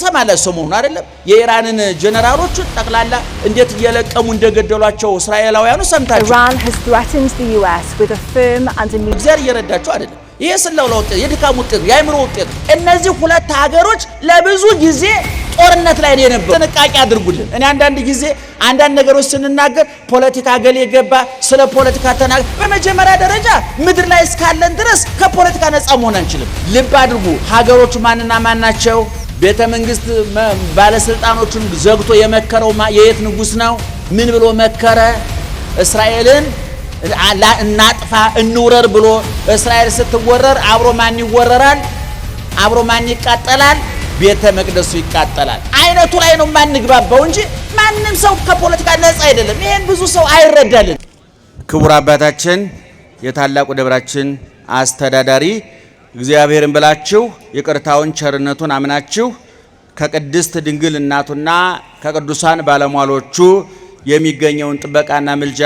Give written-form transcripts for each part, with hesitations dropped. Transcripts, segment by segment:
ትሰማለህ ሰሞኑን አይደለም የኢራንን ጀነራሎች ጠቅላላ እንዴት እየለቀሙ እንደገደሏቸው እስራኤላውያኑ ሰምታችሁ Iran has threatened the US with a firm and immediate እግዚአብሔር እየረዳቸው አይደለም ይሄ ስላው ለውጥ የድካም ውጤት የአይምሮ ውጤት እነዚህ ሁለት ሀገሮች ለብዙ ጊዜ ጦርነት ላይ የነበሩ ጥንቃቄ አድርጉልን እኔ አንዳንድ ነገሮች ስንናገር ፖለቲካ ገሌ ገባ ስለ ፖለቲካ ተናገር በመጀመሪያ ደረጃ ምድር ላይ እስካለን ድረስ ከፖለቲካ ነፃ መሆን አንችልም ልብ አድርጉ ሀገሮቹ ማንና ማን ናቸው ቤተ መንግስት ባለስልጣኖችን ዘግቶ የመከረው የየት ንጉስ ነው ምን ብሎ መከረ እስራኤልን እናጥፋ እንውረር ብሎ እስራኤል ስትወረር አብሮ ማን ይወረራል አብሮ ማን ይቃጠላል ቤተ መቅደሱ ይቃጠላል አይነቱ ላይ ነው ማንግባባው እንጂ ማንንም ሰው ከፖለቲካ ነፃ አይደለም ይሄን ብዙ ሰው አይረዳልን ክቡር አባታችን የታላቁ ደብራችን አስተዳዳሪ እግዚአብሔርን ብላችሁ ይቅርታውን ቸርነቱን አምናችሁ ከቅድስት ድንግል እናቱና ከቅዱሳን ባለሟሎቹ የሚገኘውን ጥበቃና ምልጃ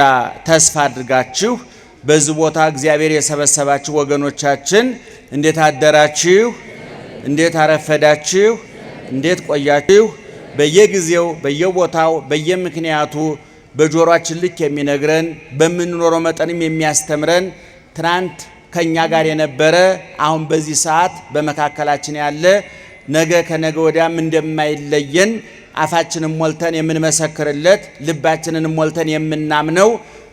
ተስፋ አድርጋችሁ በዚህ ቦታ እግዚአብሔር የሰበሰባችሁ ወገኖቻችን እንዴት አደራችሁ እንዴት አረፈዳችሁ እንዴት ቆያችሁ በየጊዜው በየቦታው በየምክንያቱ በጆሮአችን ልክ የሚነግረን በመንኖረው መጠንም የሚያስተምረን ትናንት ከኛ ጋር የነበረ አሁን በዚህ ሰዓት በመካከላችን ያለ ነገ ከነገ ወዲያም እንደማይለየን አፋችንን ሞልተን የምንመሰክርለት ልባችንን ሞልተን የምናምነው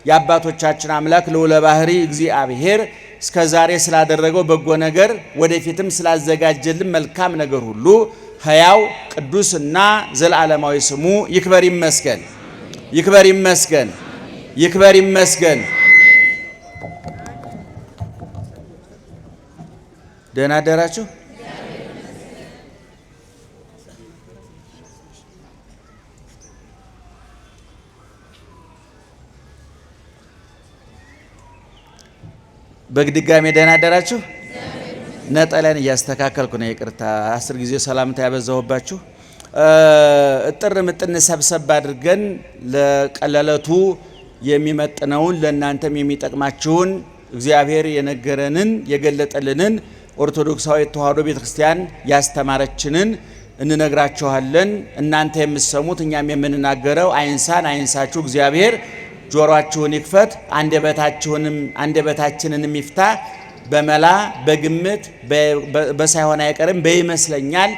የአባቶቻችን አምላክ ልዑለ ባሕሪ እግዚአብሔር እስከዛሬ ስላደረገው በጎ ነገር ወደፊትም ስላዘጋጀልን መልካም ነገር ሁሉ ሕያው ቅዱስና ዘላለማዊ ስሙ ይክበር ይመስገን ይክበር ይመስገን ይክበር ይመስገን ደህና አደራችሁ በግድጋሜ ደህና አደራችሁ ነጠላን እያስተካከልኩ ነው ይቅርታ 10 ጊዜ ሰላምታ ያበዛሁባችሁ እጥር ምጥን ሰብሰብ አድርገን ለቀለለቱ የሚመጥነውን ለእናንተም የሚጠቅማችሁን እግዚአብሔር የነገረንን የገለጠልንን ኦርቶዶክሳዊ ተዋሕዶ ቤተክርስቲያን ያስተማረችንን እንነግራችኋለን እናንተ የምትሰሙት እኛም የምንናገረው አይንሳችሁ እግዚአብሔር ጆሮአችሁን ይክፈት አንደበታችንንም ይፍታ በመላ በግምት በሳይሆን አይቀርም በይመስለኛል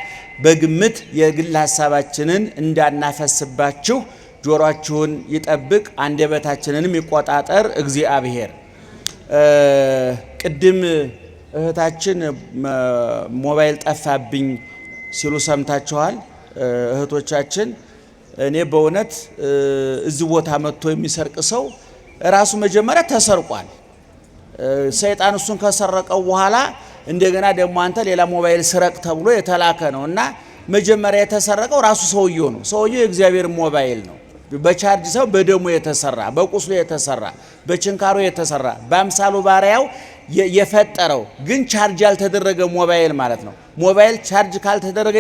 በግምት የግል ሐሳባችንን እንዳናፈስባችሁ ጆሮአችሁን ይጠብቅ አንደበታችንንም ይቆጣጠር እግዚአብሔር ቅድም እህታችን ሞባይል ጠፋብኝ ሲሉ ሰምታችኋል እህቶቻችን እኔ በእውነት እዚህ ቦታ መጥቶ የሚሰርቅ ሰው ራሱ መጀመሪያ ተሰርቋል ሰይጣን እሱን ከሰረቀው በኋላ እንደገና ደግሞ አንተ ሌላ ሞባይል ስረቅ ተብሎ የተላከ ነውና መጀመሪያ የተሰረቀው ራሱ ሰውየው ነው ሰውየው የእግዚአብሔር ሞባይል ነው በቻርጅ ሰው በደሙ የተሰራ በቁስሉ የተሰራ በችንካሩ የተሰራ በአምሳሉ ባሪያው የፈጠረው ግን ቻርጅ ያልተደረገ ሞባይል ማለት ነው ሞባይል ቻርጅ ካልተደረገ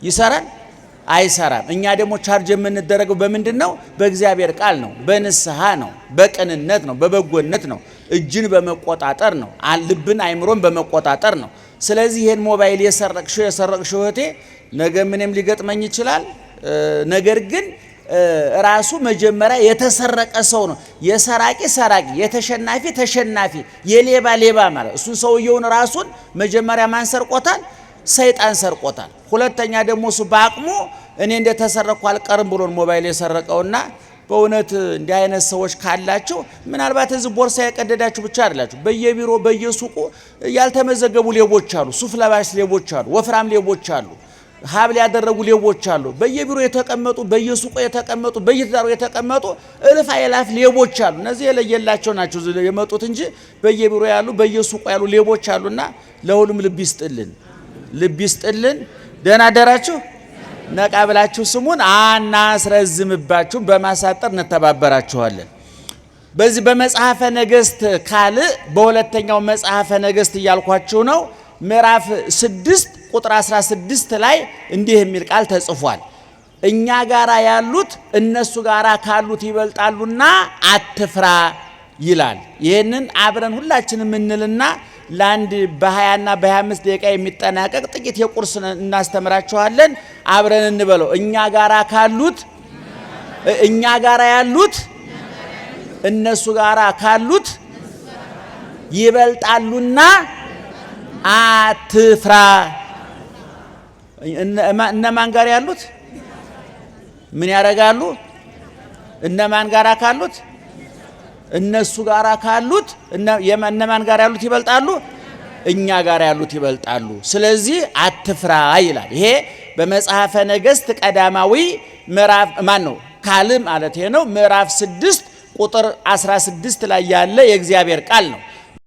ይሰራል አይሰራም እኛ ደግሞ ቻርጅ የምንደረገው በምንድነው በእግዚአብሔር ቃል ነው በንስሐ ነው በቅንነት ነው በበጎነት ነው እጅን በመቆጣጠር ነው ልብን አይምሮን በመቆጣጠር ነው ስለዚህ ይሄን ሞባይል የሰረቅሽው እህቴ ነገ ምንም ሊገጥመኝ ይችላል ነገር ግን ራሱ መጀመሪያ የተሰረቀ ሰው ነው የሰራቂ የተሸናፊ የሌባ ማለት እሱ ሰውየውን ራሱን መጀመሪያ ማን ሰርቆታል ሰይጣን ሰርቆታል ሁለተኛ ደግሞ እሱ በአቅሙ እኔ እንደተሰረኩ አልቀርም ብሎን ሞባይል የሰረቀውና በእውነት እንዲህ አይነት ሰዎች ካላችሁ ምናልባት እዚህ ቦርሳ ያቀደዳችሁ ብቻ አይደላችሁ በየቢሮ በየሱቁ ያልተመዘገቡ ሌቦች አሉ ሱፍ ለባሽ ሌቦች አሉ ወፍራም ሌቦች አሉ ሀብል ያደረጉ ሌቦች አሉ በየቢሮ የተቀመጡ በየሱቁ የተቀመጡ በየትዳሩ የተቀመጡ እልፍ አእላፍ ሌቦች አሉ እነዚህ የለየላቸው ናቸው የመጡት እንጂ በየቢሮ ያሉ በየሱቁ ያሉ ሌቦች አሉና ለሁሉም ልብ ይስጥልን ደህና አደራችሁ ነቃ ብላችሁ ስሙን አናስረዝምባችሁ በማሳጠር እንተባበራችኋለን በዚህ በመጽሐፈ ነገሥት ካልዕ በሁለተኛው መጽሐፈ ነገሥት እያልኳችሁ ነው ምዕራፍ 6 ቁጥር 16 ላይ እንዲህ የሚል ቃል ተጽፏል እኛ ጋራ ያሉት እነሱ ጋራ ካሉት ይበልጣሉና አትፍራ ይላል ይሄንን አብረን ሁላችንም እንልና ለአንድ በ20 እና በ25 ደቂቃ የሚጠናቀቅ ጥቂት የቁርስ እናስተምራችኋለን። አብረን እንበለው። እኛ ጋራ ያሉት እነሱ ጋራ ካሉት ይበልጣሉና አትፍራ። እነማን ጋር ያሉት ምን ያደርጋሉ? እነማን ጋራ ካሉት እነሱ ጋራ ካሉት እነማን ጋር ያሉት ይበልጣሉ? እኛ ጋር ያሉት ይበልጣሉ። ስለዚህ አትፍራ ይላል። ይሄ በመጽሐፈ ነገሥት ቀዳማዊ ምዕራፍ ካልዕ ማለት ነው ምዕራፍ 6 ቁጥር 16 ላይ ያለ የእግዚአብሔር ቃል ነው።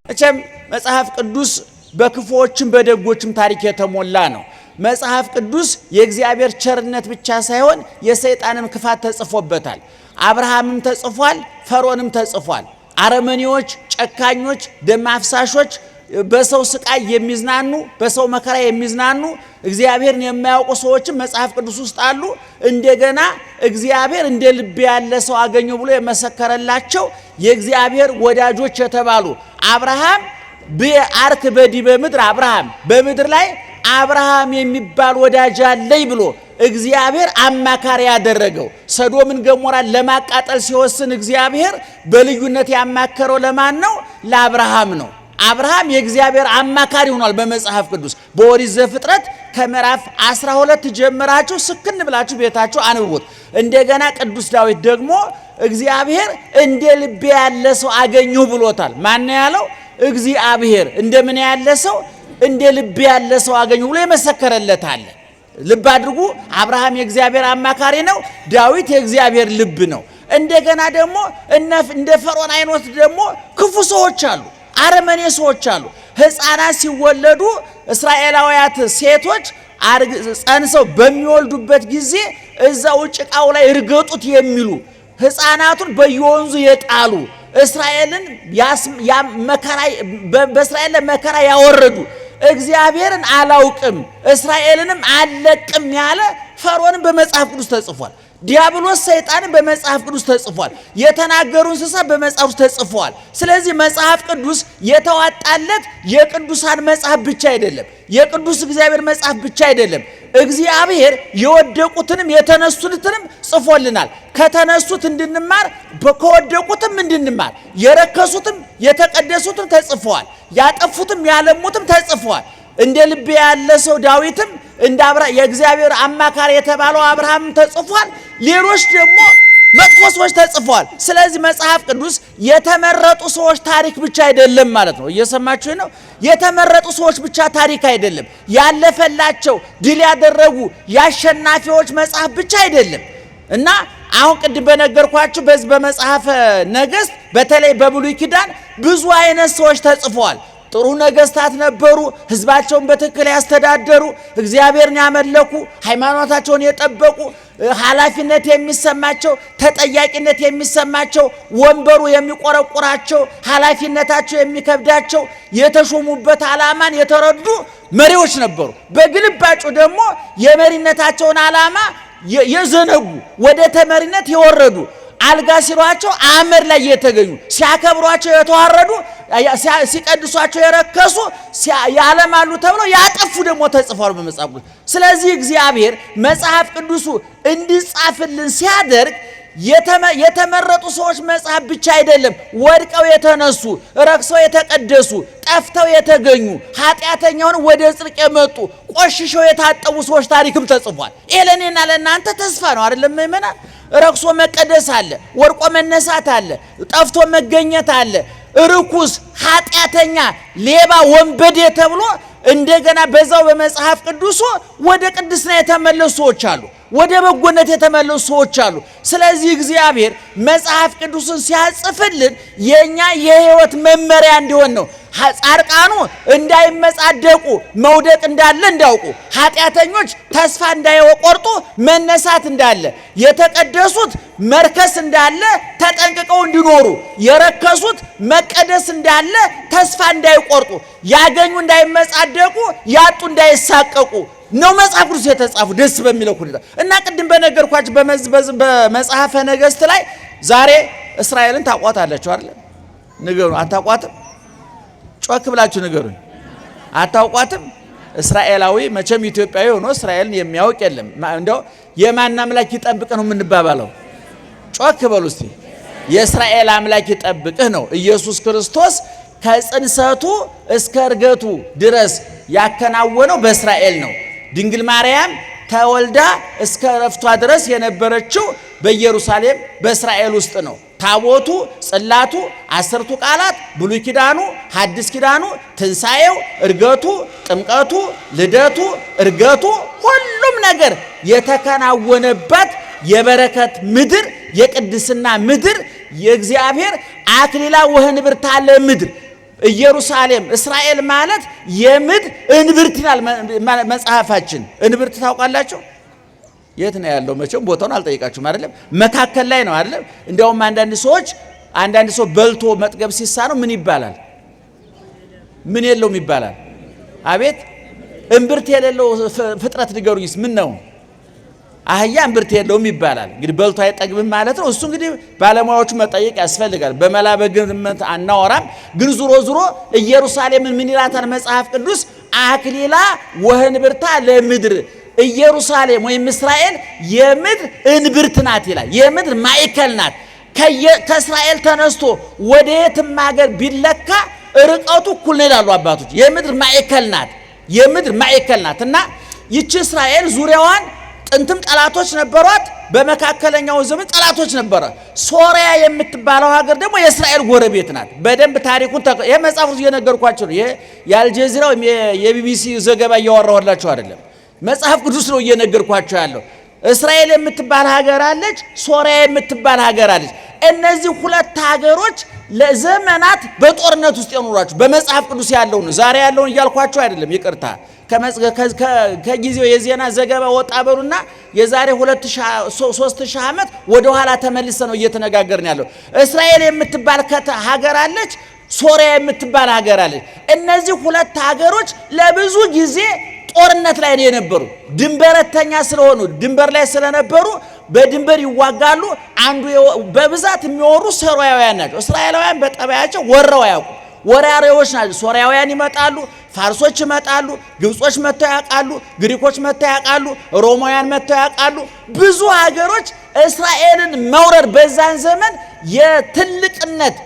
እቸም መጽሐፍ ቅዱስ በክፉዎችም በደጎችም ታሪክ የተሞላ ነው። መጽሐፍ ቅዱስ የእግዚአብሔር ቸርነት ብቻ ሳይሆን የሰይጣንም ክፋት ተጽፎበታል። አብርሃምም ተጽፏል፣ ፈርዖንም ተጽፏል። አረመኔዎች፣ ጨካኞች፣ ደም አፍሳሾች፣ በሰው ስቃይ የሚዝናኑ በሰው መከራ የሚዝናኑ እግዚአብሔርን የማያውቁ ሰዎችም መጽሐፍ ቅዱስ ውስጥ አሉ። እንደገና እግዚአብሔር እንደ ልብ ያለ ሰው አገኘው ብሎ የመሰከረላቸው የእግዚአብሔር ወዳጆች የተባሉ አብርሃም በአርክ በዲበ ምድር አብርሃም በምድር ላይ አብርሃም የሚባል ወዳጅ አለኝ ብሎ እግዚአብሔር አማካሪ ያደረገው ሰዶምን ገሞራን ለማቃጠል ሲወስን እግዚአብሔር በልዩነት ያማከረው ለማን ነው? ለአብርሃም ነው። አብርሃም የእግዚአብሔር አማካሪ ሆኗል። በመጽሐፍ ቅዱስ በኦሪት ዘፍጥረት ከምዕራፍ 12 ጀምራችሁ ስክን ብላችሁ ቤታችሁ አንብቡት። እንደገና ቅዱስ ዳዊት ደግሞ እግዚአብሔር እንደ ልቤ ያለ ሰው አገኘሁ ብሎታል። ማን ያለው? እግዚአብሔር እንደምን ያለ ሰው? እንደ ልቤ ያለ ሰው አገኘሁ ብሎ የመሰከረለት አለ። ልብ አድርጉ። አብርሃም የእግዚአብሔር አማካሪ ነው። ዳዊት የእግዚአብሔር ልብ ነው። እንደገና ደግሞ እንደ ፈርዖን አይነት ደግሞ ክፉ ሰዎች አሉ፣ አረመኔ ሰዎች አሉ። ሕፃናት ሲወለዱ እስራኤላውያት ሴቶች ጸንሰው በሚወልዱበት ጊዜ እዛው ጭቃው ላይ እርገጡት የሚሉ ሕፃናቱን በየወንዙ የጣሉ እስራኤልን በእስራኤል መከራ ያወረዱ እግዚአብሔርን አላውቅም እስራኤልንም አልለቅም ያለ ፈርዖንን በመጽሐፍ ቅዱስ ተጽፏል። ዲያብሎስ ሰይጣንን በመጽሐፍ ቅዱስ ተጽፏል። የተናገሩ እንስሳ በመጽሐፍ ቅዱስ ተጽፏል። ስለዚህ መጽሐፍ ቅዱስ የተዋጣለት የቅዱሳን መጽሐፍ ብቻ አይደለም፣ የቅዱስ እግዚአብሔር መጽሐፍ ብቻ አይደለም። እግዚአብሔር የወደቁትንም የተነሱትንም ጽፎልናል። ከተነሱት እንድንማር ከወደቁትም እንድንማር የረከሱትም የተቀደሱትም ተጽፈዋል። ያጠፉትም ያለሙትም ተጽፈዋል። እንደ ልቤ ያለ ሰው ዳዊትም እንደ የእግዚአብሔር አማካሪ የተባለው አብርሃም ተጽፏል። ሌሎች ደግሞ መጥፎ ሰዎች ተጽፈዋል። ስለዚህ መጽሐፍ ቅዱስ የተመረጡ ሰዎች ታሪክ ብቻ አይደለም ማለት ነው። እየሰማችሁ ነው? የተመረጡ ሰዎች ብቻ ታሪክ አይደለም። ያለፈላቸው ድል ያደረጉ የአሸናፊዎች መጽሐፍ ብቻ አይደለም እና አሁን ቅድም በነገርኳችሁ በዚህ በመጽሐፈ ነገሥት በተለይ በብሉይ ኪዳን ብዙ አይነት ሰዎች ተጽፈዋል። ጥሩ ነገስታት ነበሩ። ህዝባቸውን በትክክል ያስተዳደሩ፣ እግዚአብሔርን ያመለኩ፣ ሃይማኖታቸውን የጠበቁ፣ ኃላፊነት የሚሰማቸው፣ ተጠያቂነት የሚሰማቸው፣ ወንበሩ የሚቆረቁራቸው፣ ኃላፊነታቸው የሚከብዳቸው፣ የተሾሙበት ዓላማን የተረዱ መሪዎች ነበሩ። በግልባጩ ደግሞ የመሪነታቸውን ዓላማ የዘነጉ ወደ ተመሪነት የወረዱ አልጋ ሲሯቸው አመድ ላይ የተገኙ ሲያከብሯቸው የተዋረዱ ሲቀድሷቸው የረከሱ ያለማሉ ተብሎ ያጠፉ ደግሞ ተጽፈዋል በመጽሐፍ ቅዱስ። ስለዚህ እግዚአብሔር መጽሐፍ ቅዱሱ እንዲጻፍልን ሲያደርግ የተመረጡ ሰዎች መጽሐፍ ብቻ አይደለም፣ ወድቀው የተነሱ ረክሰው የተቀደሱ ጠፍተው የተገኙ ኃጢአተኛውን ወደ ጽድቅ የመጡ ቆሽሸው የታጠቡ ሰዎች ታሪክም ተጽፏል። ይሄ ለእኔና ለእናንተ ተስፋ ነው አይደለም? ይመናል ረክሶ መቀደስ አለ፣ ወድቆ መነሳት አለ፣ ጠፍቶ መገኘት አለ። ርኩስ ኃጢአተኛ ሌባ ወንበዴ ተብሎ እንደገና በዛው በመጽሐፍ ቅዱስ ወደ ቅድስና የተመለሱ ሰዎች አሉ፣ ወደ በጎነት የተመለሱ ሰዎች አሉ። ስለዚህ እግዚአብሔር መጽሐፍ ቅዱስን ሲያጽፍልን የኛ የሕይወት መመሪያ እንዲሆን ነው። ጻድቃኑ እንዳይመጻደቁ መውደቅ እንዳለ እንዳውቁ፣ ኃጢአተኞች ተስፋ እንዳይቆርጡ መነሳት እንዳለ፣ የተቀደሱት መርከስ እንዳለ ተጠንቅቀው እንዲኖሩ፣ የረከሱት መቀደስ እንዳለ ተስፋ እንዳይቆርጡ፣ ያገኙ እንዳይመጻደቁ፣ ያጡ እንዳይሳቀቁ ነው መጽሐፍ ቅዱስ የተጻፉ ደስ በሚለው ሁኔታ እና ቅድም በነገርኳችሁ በመጽሐፈ ነገሥት ላይ ዛሬ እስራኤልን ታቋታላችሁ አይደል? ንገሩ። አታቋትም? ጮክ ብላችሁ ንገሩኝ። አታውቋትም? እስራኤላዊ መቼም ኢትዮጵያዊ ሆኖ እስራኤልን የሚያውቅ የለም። እንደው የማን አምላክ ይጠብቅ ነው የምንባባለው? ጮክ በሉ እስቲ። የእስራኤል አምላክ ይጠብቅህ ነው። ኢየሱስ ክርስቶስ ከጽንሰቱ እስከ እርገቱ ድረስ ያከናወነው በእስራኤል ነው። ድንግል ማርያም ተወልዳ እስከ ረፍቷ ድረስ የነበረችው በኢየሩሳሌም በእስራኤል ውስጥ ነው። ታቦቱ፣ ጽላቱ፣ 10ቱ ቃላት፣ ብሉይ ኪዳኑ፣ ሐዲስ ኪዳኑ፣ ትንሣኤው፣ እርገቱ፣ ጥምቀቱ፣ ልደቱ፣ እርገቱ ሁሉም ነገር የተከናወነበት የበረከት ምድር፣ የቅድስና ምድር፣ የእግዚአብሔር አክሊላ ወህንብርት አለ ምድር ኢየሩሳሌም። እስራኤል ማለት የምድር እንብርት ይላል መጽሐፋችን። እንብርት ታውቃላችሁ? የት ነው ያለው? መቼም ቦታውን አልጠይቃችሁም አይደለም? መካከል ላይ ነው አይደለም? እንዲያውም አንዳንድ ሰው በልቶ መጥገብ ሲሳነው ምን ይባላል? ምን የለውም ይባላል። አቤት እምብርት የሌለው ፍጥረት ንገሩኝስ ምን ነው? አህያ እምብርት የለውም ይባላል። እንግዲህ በልቶ አይጠግብም ማለት ነው። እሱ እንግዲህ ባለሙያዎቹ መጠየቅ ያስፈልጋል። በመላ በግምት አናወራም። ግን ዙሮ ኢየሩሳሌምን ምን ይላታል መጽሐፍ ቅዱስ? አክሊላ ወህንብርታ ለምድር። ኢየሩሳሌም ወይም እስራኤል የምድር እንብርት ናት ይላል። የምድር ማዕከል ናት። ከእስራኤል ተነስቶ ወደ የትም ሀገር ቢለካ ርቀቱ እኩል ነው ይላሉ አባቶች። የምድር ማዕከል ናት። የምድር ማዕከል ናት እና ይቺ እስራኤል ዙሪያዋን ጥንትም ጠላቶች ነበሯት። በመካከለኛው ዘመን ጠላቶች ነበረ። ሶሪያ የምትባለው ሀገር ደግሞ የእስራኤል ጎረቤት ናት። በደንብ ታሪኩን ይሄ መጽሐፍ ውስጥ እየነገርኳቸው ነው። የአልጀዚራው የቢቢሲ ዘገባ እያወራሁላችሁ አይደለም። መጽሐፍ ቅዱስ ነው እየነገርኳቸው ያለው። እስራኤል የምትባል ሀገር አለች፣ ሶሪያ የምትባል ሀገር አለች። እነዚህ ሁለት ሀገሮች ለዘመናት በጦርነት ውስጥ የኖሯቸው በመጽሐፍ ቅዱስ ያለውን ዛሬ ያለውን እያልኳቸው አይደለም፣ ይቅርታ። ከጊዜው የዜና ዘገባ ወጣ በሉና የዛሬ 2000-3000 ዓመት ወደ ኋላ ተመልሰ ነው እየተነጋገርን ያለው። እስራኤል የምትባል ሀገር አለች፣ ሶሪያ የምትባል ሀገር አለች። እነዚህ ሁለት ሀገሮች ለብዙ ጊዜ ጦርነት ላይ ነው የነበሩ። ድንበረተኛ ስለሆኑ ድንበር ላይ ስለነበሩ በድንበር ይዋጋሉ። አንዱ በብዛት የሚወሩ ሶሪያውያን ናቸው። እስራኤላውያን በጠባያቸው ወረው ያውቁ ወራሪዎች ናቸው። ሶሪያውያን ይመጣሉ፣ ፋርሶች ይመጣሉ፣ ግብጾች መጥተው ያውቃሉ፣ ግሪኮች መጥተው ያውቃሉ፣ ሮማውያን መጥተው ያውቃሉ። ብዙ ሀገሮች እስራኤልን መውረር በዛን ዘመን የትልቅነት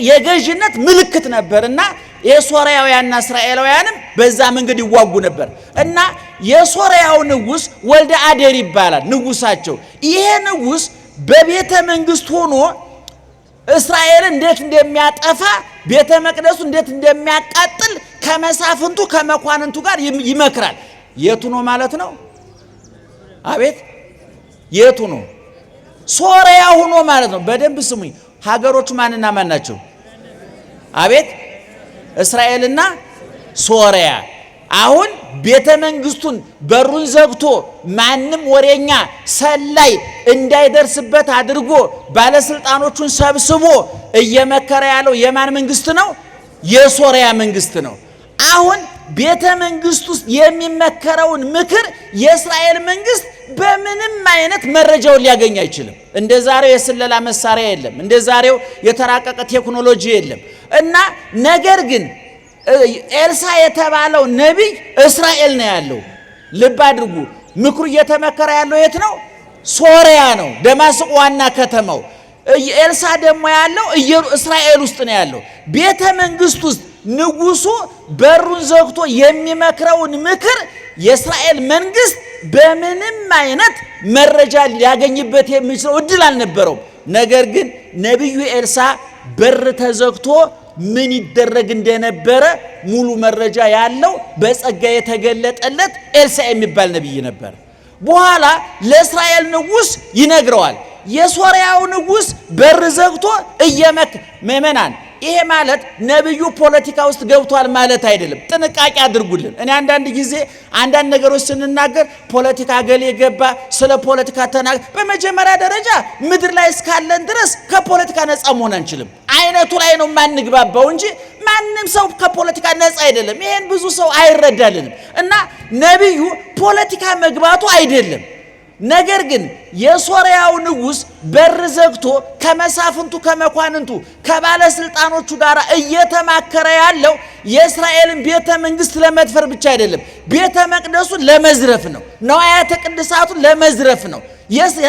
የገዥነት ምልክት ነበርና የሶሪያውያንና እስራኤላውያንም በዛ መንገድ ይዋጉ ነበር እና የሶሪያው ንጉስ ወልደ አዴር ይባላል ንጉሳቸው። ይሄ ንጉስ በቤተ መንግስት ሆኖ እስራኤልን እንዴት እንደሚያጠፋ ቤተ መቅደሱ እንዴት እንደሚያቃጥል ከመሳፍንቱ ከመኳንንቱ ጋር ይመክራል። የቱ ነው ማለት ነው? አቤት የቱ ነው? ሶሪያ ሆኖ ማለት ነው። በደንብ ስሙኝ። ሀገሮቹ ማንና ማን ናቸው? አቤት እስራኤልና ሶሪያ። አሁን ቤተ መንግስቱን በሩን ዘግቶ ማንም ወሬኛ ሰላይ እንዳይደርስበት አድርጎ ባለስልጣኖቹን ሰብስቦ እየመከረ ያለው የማን መንግስት ነው? የሶሪያ መንግስት ነው። አሁን ቤተ መንግስት ውስጥ የሚመከረውን ምክር የእስራኤል መንግስት በምንም አይነት መረጃውን ሊያገኝ አይችልም። እንደ ዛሬው የስለላ መሳሪያ የለም። እንደ ዛሬው የተራቀቀ ቴክኖሎጂ የለም እና ነገር ግን ኤልሳ የተባለው ነቢይ እስራኤል ነው ያለው። ልብ አድርጉ። ምክሩ እየተመከረ ያለው የት ነው? ሶሪያ ነው፣ ደማስቆ ዋና ከተማው። ኤልሳ ደግሞ ያለው እስራኤል ውስጥ ነው ያለው። ቤተ መንግስት ውስጥ ንጉሱ በሩን ዘግቶ የሚመክረውን ምክር የእስራኤል መንግስት በምንም አይነት መረጃ ሊያገኝበት የሚችለው እድል አልነበረውም። ነገር ግን ነቢዩ ኤልሳ በር ተዘግቶ ምን ይደረግ እንደነበረ ሙሉ መረጃ ያለው በጸጋ የተገለጠለት ኤልሳ የሚባል ነቢይ ነበር። በኋላ ለእስራኤል ንጉስ ይነግረዋል። የሶሪያው ንጉስ በር ዘግቶ መመናን ይሄ ማለት ነብዩ ፖለቲካ ውስጥ ገብቷል ማለት አይደለም። ጥንቃቄ አድርጉልን። እኔ አንዳንድ ጊዜ አንዳንድ ነገሮች ስንናገር ፖለቲካ ገሌ ገባ ስለ ፖለቲካ ተናገር። በመጀመሪያ ደረጃ ምድር ላይ እስካለን ድረስ ከፖለቲካ ነፃ መሆን አንችልም። አይነቱ ላይ ነው ማንግባባው እንጂ ማንም ሰው ከፖለቲካ ነፃ አይደለም። ይሄን ብዙ ሰው አይረዳልንም እና ነብዩ ፖለቲካ መግባቱ አይደለም ነገር ግን የሶርያው ንጉስ በር ዘግቶ ከመሳፍንቱ ከመኳንንቱ ከባለስልጣኖቹ ጋር እየተማከረ ያለው የእስራኤልን ቤተ መንግስት ለመድፈር ብቻ አይደለም፣ ቤተ መቅደሱን ለመዝረፍ ነው፣ ነዋያተ ቅድሳቱን ለመዝረፍ ነው።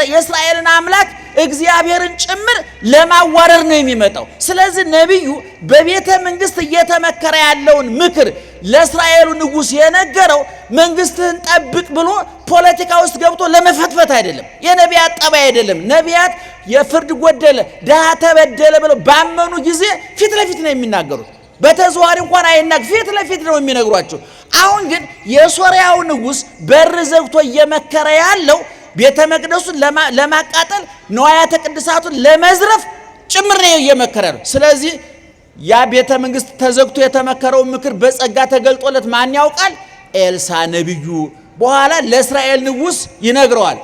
የእስራኤልን አምላክ እግዚአብሔርን ጭምር ለማዋረድ ነው የሚመጣው። ስለዚህ ነቢዩ በቤተ መንግስት እየተመከረ ያለውን ምክር ለእስራኤሉ ንጉስ የነገረው መንግስትህን ጠብቅ ብሎ ፖለቲካ ውስጥ ገብቶ ለመፈትፈት አይደለም። የነቢያት ጠባይ አይደለም። ነቢያት የፍርድ ጎደለ ድሃ ተበደለ ብለው ባመኑ ጊዜ ፊት ለፊት ነው የሚናገሩት። በተዘዋዋሪ እንኳን አይናገ ፊት ለፊት ነው የሚነግሯቸው። አሁን ግን የሶርያው ንጉስ በር ዘግቶ እየመከረ ያለው ቤተ መቅደሱን ለማቃጠል ነዋያተ ቅድሳቱን ለመዝረፍ ጭምር ነው እየመከረ ነው። ስለዚህ ያ ቤተ መንግስት ተዘግቶ የተመከረው ምክር በጸጋ ተገልጦለት ማን ያውቃል? ኤልሳ ነብዩ በኋላ ለእስራኤል ንጉስ ይነግረዋል።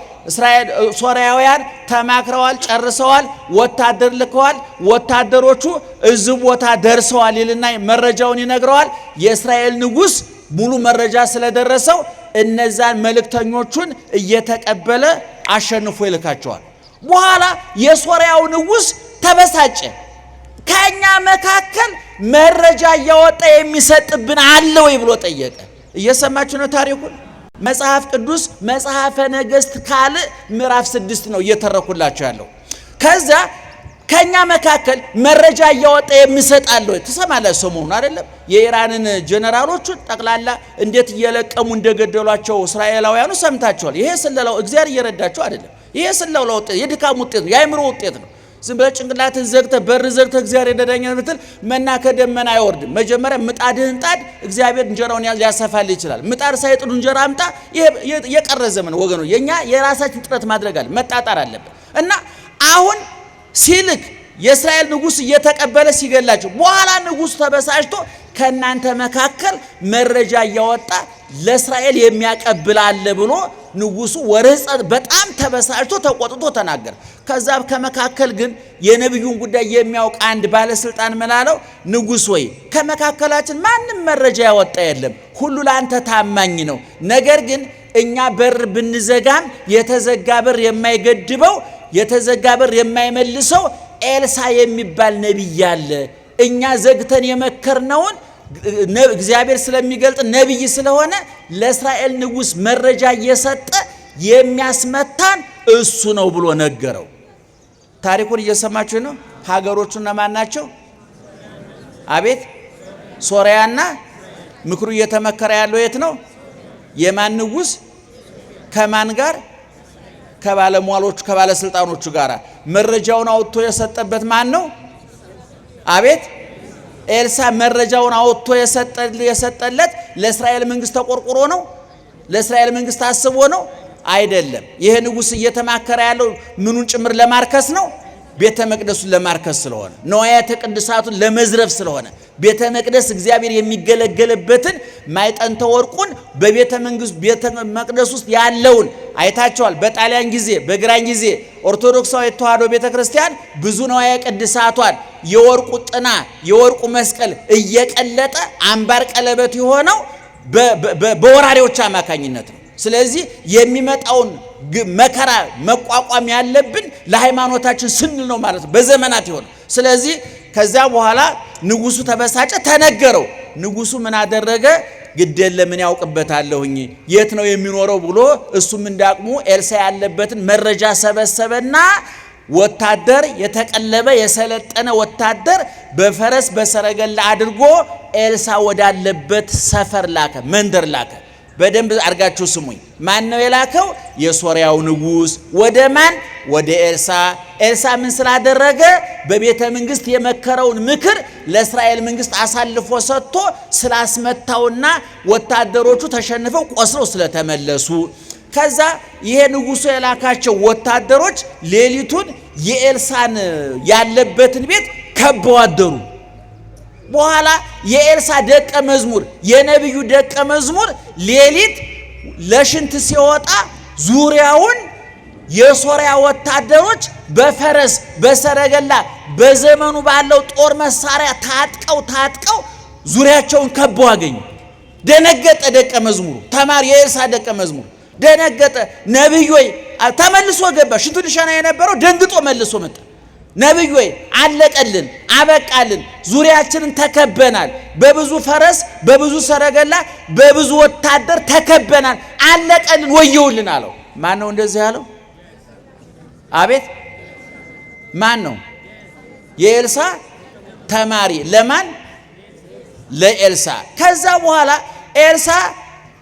ሶርያውያን ተማክረዋል፣ ጨርሰዋል፣ ወታደር ልከዋል፣ ወታደሮቹ እዚህ ቦታ ደርሰዋል ይልና መረጃውን ይነግረዋል። የእስራኤል ንጉስ ሙሉ መረጃ ስለደረሰው እነዛን መልእክተኞቹን እየተቀበለ አሸንፎ ይልካቸዋል። በኋላ የሶርያው ንጉስ ተበሳጨ። ከኛ መካከል መረጃ እያወጣ የሚሰጥብን አለ ወይ ብሎ ጠየቀ። እየሰማችሁ ነው ታሪኩን? መጽሐፍ ቅዱስ መጽሐፈ ነገሥት ካልዕ ምዕራፍ 6 ነው እየተረኩላችሁ ያለው። ከዛ ከኛ መካከል መረጃ እያወጣ የሚሰጣል ወይ? ትሰማላችሁ ሰሞኑን አይደለም የኢራንን ጀነራሎቹን ጠቅላላ እንዴት እየለቀሙ እንደገደሏቸው እስራኤላውያኑ ሰምታችኋል። ይሄ ስለላው እግዚአብሔር እየረዳቸው አይደለም። ይሄ ስለላው ውጤት የድካም ውጤት ነው፣ የአእምሮ ውጤት ነው። ዝም ብለህ ጭንቅላትን ዘግተህ በር ዘግተህ እግዚአብሔር ይረዳኛል ብትል መና ከደመና አይወርድም። መጀመሪያ ምጣድህን ጣድ፣ እግዚአብሔር እንጀራውን ሊያሰፋልህ ይችላል። ምጣድ ሳይጥዱ እንጀራ አምጣ፣ የቀረ ዘመን ወገኖች። የኛ የራሳችን ጥረት ማድረግ አለ፣ መጣጣር አለበት። እና አሁን ሲልክ የእስራኤል ንጉስ እየተቀበለ ሲገላቸው በኋላ ንጉስ ተበሳጭቶ ከናንተ መካከል መረጃ እያወጣ ለእስራኤል የሚያቀብል አለ ብሎ ንጉሱ ወርህፀት በጣም ተበሳጭቶ ተቆጥቶ ተናገረ። ከዛ ከመካከል ግን የነብዩን ጉዳይ የሚያውቅ አንድ ባለስልጣን መላለው ንጉስ ወይ ከመካከላችን ማንም መረጃ ያወጣ የለም፣ ሁሉ ላንተ ታማኝ ነው። ነገር ግን እኛ በር ብንዘጋም የተዘጋ በር የማይገድበው የተዘጋ በር የማይመልሰው ኤልሳ የሚባል ነብይ አለ። እኛ ዘግተን የመከርነውን እግዚአብሔር ስለሚገልጥ ነብይ ስለሆነ ለእስራኤል ንጉስ መረጃ እየሰጠ የሚያስመታን እሱ ነው ብሎ ነገረው። ታሪኩን እየሰማችሁ ነው። ሀገሮቹ እነማን ናቸው? አቤት ሶርያና ምክሩ እየተመከረ ያለው የት ነው? የማን ንጉስ? ከማን ጋር? ከባለሟሎቹ ከባለስልጣኖቹ ጋር። መረጃውን አውጥቶ የሰጠበት ማን ነው? አቤት ኤልሳ መረጃውን አውጥቶ የሰጠለት ለእስራኤል መንግስት ተቆርቆሮ ነው? ለእስራኤል መንግስት አስቦ ነው? አይደለም። ይሄ ንጉስ እየተማከረ ያለው ምኑን ጭምር ለማርከስ ነው? ቤተ መቅደሱን ለማርከስ ስለሆነ፣ ነዋያተ ቅድሳቱን ለመዝረፍ ስለሆነ፣ ቤተ መቅደስ እግዚአብሔር የሚገለገልበትን ማይጠንተ ወርቁን በቤተ መቅደስ ውስጥ ያለውን አይታቸዋል። በጣሊያን ጊዜ በግራኝ ጊዜ ኦርቶዶክሳዊ ተዋሕዶ ቤተክርስቲያን ብዙ ነዋያ ቅድሳቷን የወርቁ ጥና የወርቁ መስቀል እየቀለጠ አምባር ቀለበት የሆነው በወራሪዎች አማካኝነት ነው። ስለዚህ የሚመጣውን መከራ መቋቋም ያለብን ለሃይማኖታችን ስንል ነው ማለት ነው፣ በዘመናት ይሆን። ስለዚህ ከዛ በኋላ ንጉሱ ተበሳጨ፣ ተነገረው። ንጉሱ ምን አደረገ? ግደለ ምን ያውቅበታለሁኝ የት ነው የሚኖረው ብሎ እሱም እንዳቅሙ ኤልሳ ያለበትን መረጃ ሰበሰበና ወታደር የተቀለበ የሰለጠነ ወታደር በፈረስ በሰረገላ አድርጎ ኤልሳ ወዳለበት ሰፈር ላከ፣ መንደር ላከ። በደንብ አድርጋችሁ ስሙኝ። ማን ነው የላከው? የሶርያው ንጉስ። ወደ ማን? ወደ ኤልሳ። ኤልሳ ምን ስላደረገ? በቤተ መንግስት የመከረውን ምክር ለእስራኤል መንግስት አሳልፎ ሰጥቶ ስላስመታውና ወታደሮቹ ተሸንፈው ቆስለው ስለተመለሱ። ከዛ ይሄ ንጉሱ የላካቸው ወታደሮች ሌሊቱን የኤልሳን ያለበትን ቤት ከበው አደሩ። በኋላ የኤልሳ ደቀ መዝሙር የነብዩ ደቀ መዝሙር ሌሊት ለሽንት ሲወጣ ዙሪያውን የሶርያ ወታደሮች በፈረስ በሰረገላ በዘመኑ ባለው ጦር መሳሪያ ታጥቀው ዙሪያቸውን ከበው አገኙ። ደነገጠ ደቀ መዝሙሩ፣ ተማሪ የኤልሳ ደቀ መዝሙር ደነገጠ። ነብዩ ሆይ ተመልሶ ገባ። ሽቱ ሊሸና የነበረው ደንግጦ መልሶ መጣ። ነብዩ ወይ አለቀልን፣ አበቃልን፣ ዙሪያችንን ተከበናል፣ በብዙ ፈረስ፣ በብዙ ሰረገላ፣ በብዙ ወታደር ተከበናል፣ አለቀልን፣ ወየውልን አለው። ማን ነው እንደዚህ ያለው? አቤት ማን ነው? የኤልሳ ተማሪ። ለማን? ለኤልሳ። ከዛ በኋላ ኤልሳ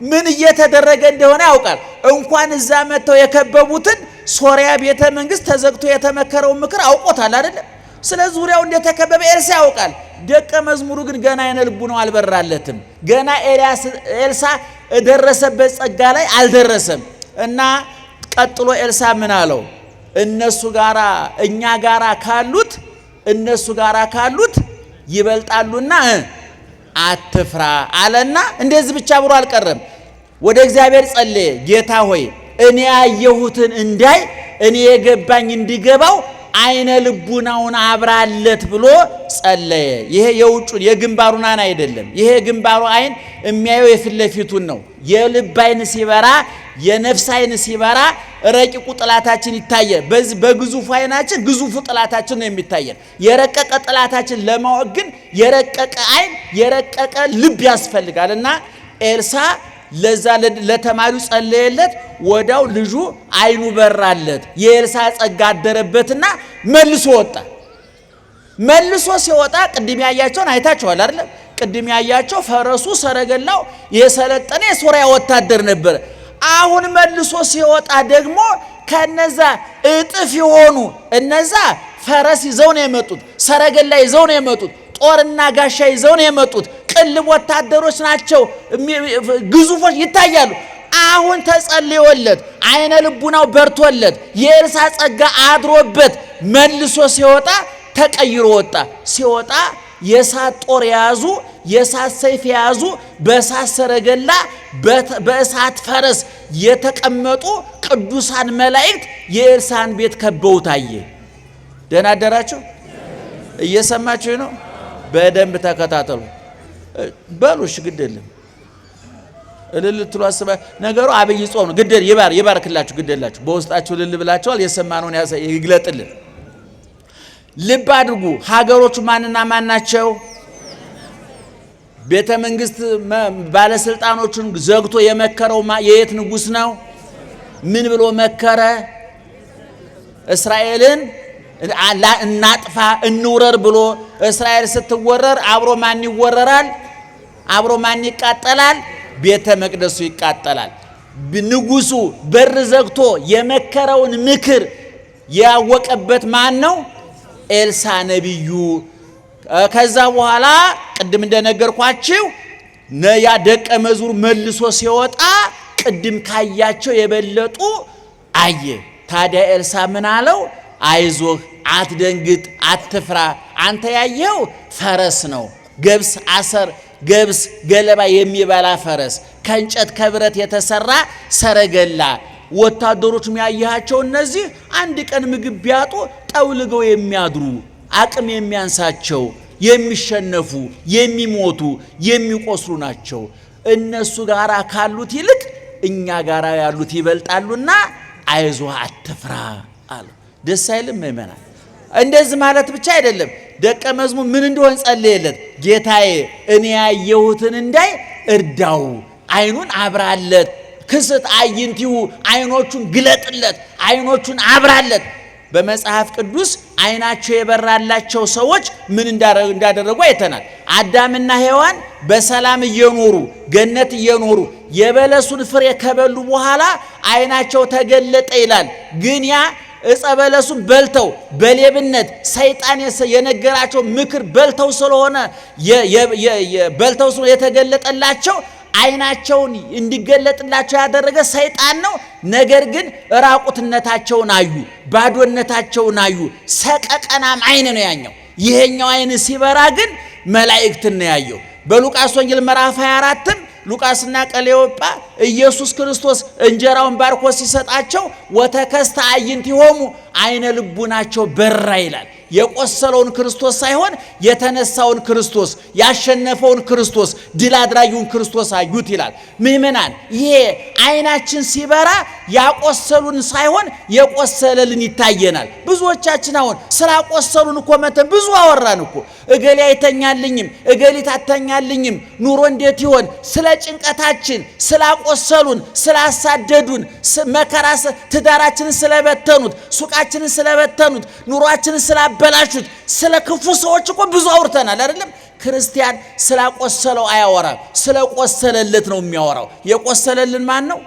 ምን እየተደረገ እንደሆነ ያውቃል። እንኳን እዛ መተው የከበቡትን ሶሪያ ቤተ መንግስት ተዘግቶ የተመከረው ምክር አውቆታል አይደል? ስለዚህ ዙሪያው እንደተከበበ ኤልሳ ያውቃል። ደቀ መዝሙሩ ግን ገና አይነ ልቡ ነው አልበራለትም። ገና ኤልሳ ደረሰበት ጸጋ ላይ አልደረሰም። እና ቀጥሎ ኤልሳ ምን አለው? እነሱ ጋራ እኛ ጋራ ካሉት እነሱ ጋራ ካሉት ይበልጣሉና አትፍራ አለና እንደዚህ ብቻ ብሎ አልቀረም። ወደ እግዚአብሔር ጸለየ። ጌታ ሆይ እኔ ያየሁትን እንዳይ እኔ የገባኝ እንዲገባው አይነ ልቡናውን አብራለት ብሎ ጸለየ። ይሄ የውጩን የግንባሩን አይን አይደለም። ይሄ የግንባሩ አይን የሚያየው የፊት ለፊቱን ነው። የልብ አይን ሲበራ የነፍስ አይን ሲበራ ረቂቁ ጥላታችን ይታያል። በዚህ በግዙፉ አይናችን ግዙፉ ጥላታችን ነው የሚታየን። የረቀቀ ጥላታችን ለማወቅ ግን የረቀቀ አይን የረቀቀ ልብ ያስፈልጋልና ኤልሳ ለዛ ለተማሪው ጸለየለት። ወዳው ልጁ አይኑ በራለት። የኤልሳ ጸጋ አደረበትና መልሶ ወጣ። መልሶ ሲወጣ ቅድም ያያቸውን አይታችኋል አይደል? ቅድም ያያቸው ፈረሱ ሰረገላው የሰለጠነ የሶሪያ ወታደር ነበር። አሁን መልሶ ሲወጣ ደግሞ ከነዛ እጥፍ የሆኑ እነዛ ፈረስ ይዘው ነው የመጡት፣ ሰረገላ ይዘው ነው የመጡት፣ ጦርና ጋሻ ይዘው ነው የመጡት። ቅልብ ወታደሮች ናቸው፣ ግዙፎች ይታያሉ። አሁን ተጸልዮለት አይነ ልቡናው በርቶለት የኤልሳ ጸጋ አድሮበት መልሶ ሲወጣ ተቀይሮ ወጣ። ሲወጣ የሳት ጦር የያዙ የሳት ሰይፍ የያዙ በሳት ሰረገላ በእሳት ፈረስ የተቀመጡ ቅዱሳን መላእክት የኤልሳን ቤት ከበው ታየ። ደህና አደራችሁ? እየሰማችሁ ነው? በደንብ ተከታተሉ። በሉሽ ግድ የለም እልል ትሉ አስባ ነገሩ አብይ ጾም ነው። ግድ ይባርክላችሁ፣ ግድ የላችሁ በውስጣችሁ እልል ብላችኋል። የሰማነውን ይግለጥልን። ልብ አድርጉ። ሀገሮቹ ማንና ማን ናቸው? ቤተ መንግስት ባለስልጣኖቹን ዘግቶ የመከረው የየት ንጉስ ነው? ምን ብሎ መከረ? እስራኤልን እናጥፋ እንውረር ብሎ። እስራኤል ስትወረር አብሮ ማን ይወረራል? አብሮ ማን ይቃጠላል? ቤተ መቅደሱ ይቃጠላል። ንጉሱ በር ዘግቶ የመከረውን ምክር ያወቀበት ማን ነው? ኤልሳ ነቢዩ። ከዛ በኋላ ቅድም እንደነገርኳችሁ ያ ደቀ መዝሙር መልሶ ሲወጣ ቅድም ካያቸው የበለጡ አየ። ታዲያ ኤልሳ ምን አለው? አይዞህ፣ አትደንግጥ፣ አትፍራ። አንተ ያየው ፈረስ ነው፣ ገብስ አሰር ገብስ ገለባ የሚበላ ፈረስ፣ ከእንጨት ከብረት የተሰራ ሰረገላ። ወታደሮች የሚያያቸው እነዚህ አንድ ቀን ምግብ ቢያጡ ጠውልገው የሚያድሩ አቅም የሚያንሳቸው የሚሸነፉ የሚሞቱ የሚቆስሉ ናቸው። እነሱ ጋራ ካሉት ይልቅ እኛ ጋራ ያሉት ይበልጣሉና አይዞህ አትፍራ አሉ። ደስ አይልም? ምእመናን እንደዚህ ማለት ብቻ አይደለም። ደቀ መዝሙር ምን እንደሆነ ጸለየለት። ጌታዬ እኔ ያየሁትን እንዳይ እርዳው፣ አይኑን አብራለት፣ ክስት አይንቲው አይኖቹን ግለጥለት፣ አይኖቹን አብራለት። በመጽሐፍ ቅዱስ አይናቸው የበራላቸው ሰዎች ምን እንዳደረጉ አይተናል። አዳምና ሔዋን በሰላም እየኖሩ ገነት እየኖሩ የበለሱን ፍሬ ከበሉ በኋላ አይናቸው ተገለጠ ይላል። ግን ያ ዕፀ በለሱን በልተው በሌብነት ሰይጣን የነገራቸው ምክር በልተው ስለሆነ የተገለጠላቸው አይናቸውን እንዲገለጥላቸው ያደረገ ሰይጣን ነው። ነገር ግን ራቁትነታቸውን አዩ፣ ባዶነታቸውን አዩ። ሰቀቀናም አይን ነው ያኛው። ይሄኛው አይን ሲበራ ግን መላእክትን ነው ያየው። በሉቃስ ወንጌል ምዕራፍ 24ም ሉቃስና ቀሌዮጳ ኢየሱስ ክርስቶስ እንጀራውን ባርኮ ሲሰጣቸው ወተከስተ አዕይንቲሆሙ አይነ ልቡናቸው በራ ይላል። የቆሰለውን ክርስቶስ ሳይሆን የተነሳውን ክርስቶስ ያሸነፈውን ክርስቶስ ድል አድራጊውን ክርስቶስ አዩት ይላል። ምእመናን ይሄ አይናችን ሲበራ ያቆሰሉን ሳይሆን የቆሰለልን ይታየናል። ብዙዎቻችን አሁን ስላቆሰሉን እኮ መተን ብዙ አወራን እኮ እገሌ አይተኛልኝም እገሊት አተኛልኝም ኑሮ እንዴት ይሆን ስለ ጭንቀታችን ስላቆሰሉን ስላሳደዱን መከራ ትዳራችንን ስለበተኑት ሱቃችንን ስለበተኑት ኑሯችንን ስላበላሹት ስለ ክፉ ሰዎች እኮ ብዙ አውርተናል አይደለም። ክርስቲያን ስላቆሰለው አያወራም፣ ስለቆሰለለት ነው የሚያወራው። የቆሰለልን ማን ነው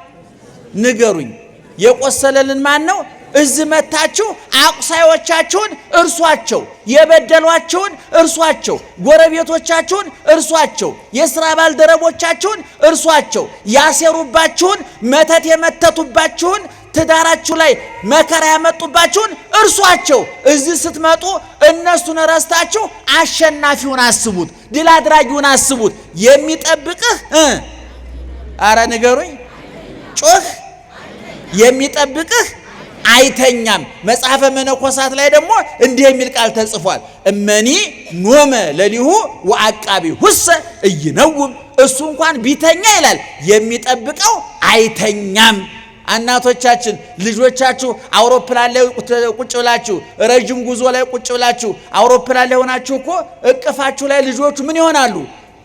ንገሩኝ? የቆሰለልን ማን ነው? እዚህ መታችሁ አቁሳዮቻችሁን እርሷቸው፣ የበደሏችሁን እርሷቸው፣ ጎረቤቶቻችሁን እርሷቸው፣ የሥራ ባልደረቦቻችሁን እርሷቸው፣ ያሰሩባችሁን መተት የመተቱባችሁን ትዳራችሁ ላይ መከራ ያመጡባችሁን እርሷቸው። እዚህ ስትመጡ እነሱን ረስታችሁ አሸናፊውን አስቡት፣ ድል አድራጊውን አስቡት። የሚጠብቅህ አረ ንገሩኝ ጮህ የሚጠብቅህ አይተኛም። መጽሐፈ መነኮሳት ላይ ደግሞ እንዲህ የሚል ቃል ተጽፏል። እመኒ ኖመ ለሊሁ ወአቃቢ ሁሰ እይነውም። እሱ እንኳን ቢተኛ ይላል የሚጠብቀው አይተኛም። እናቶቻችን ልጆቻችሁ አውሮፕላን ላይ ቁጭ ብላችሁ ረጅም ጉዞ ላይ ቁጭ ብላችሁ አውሮፕላን ላይ ሆናችሁ እኮ እቅፋችሁ ላይ ልጆቹ ምን ይሆናሉ?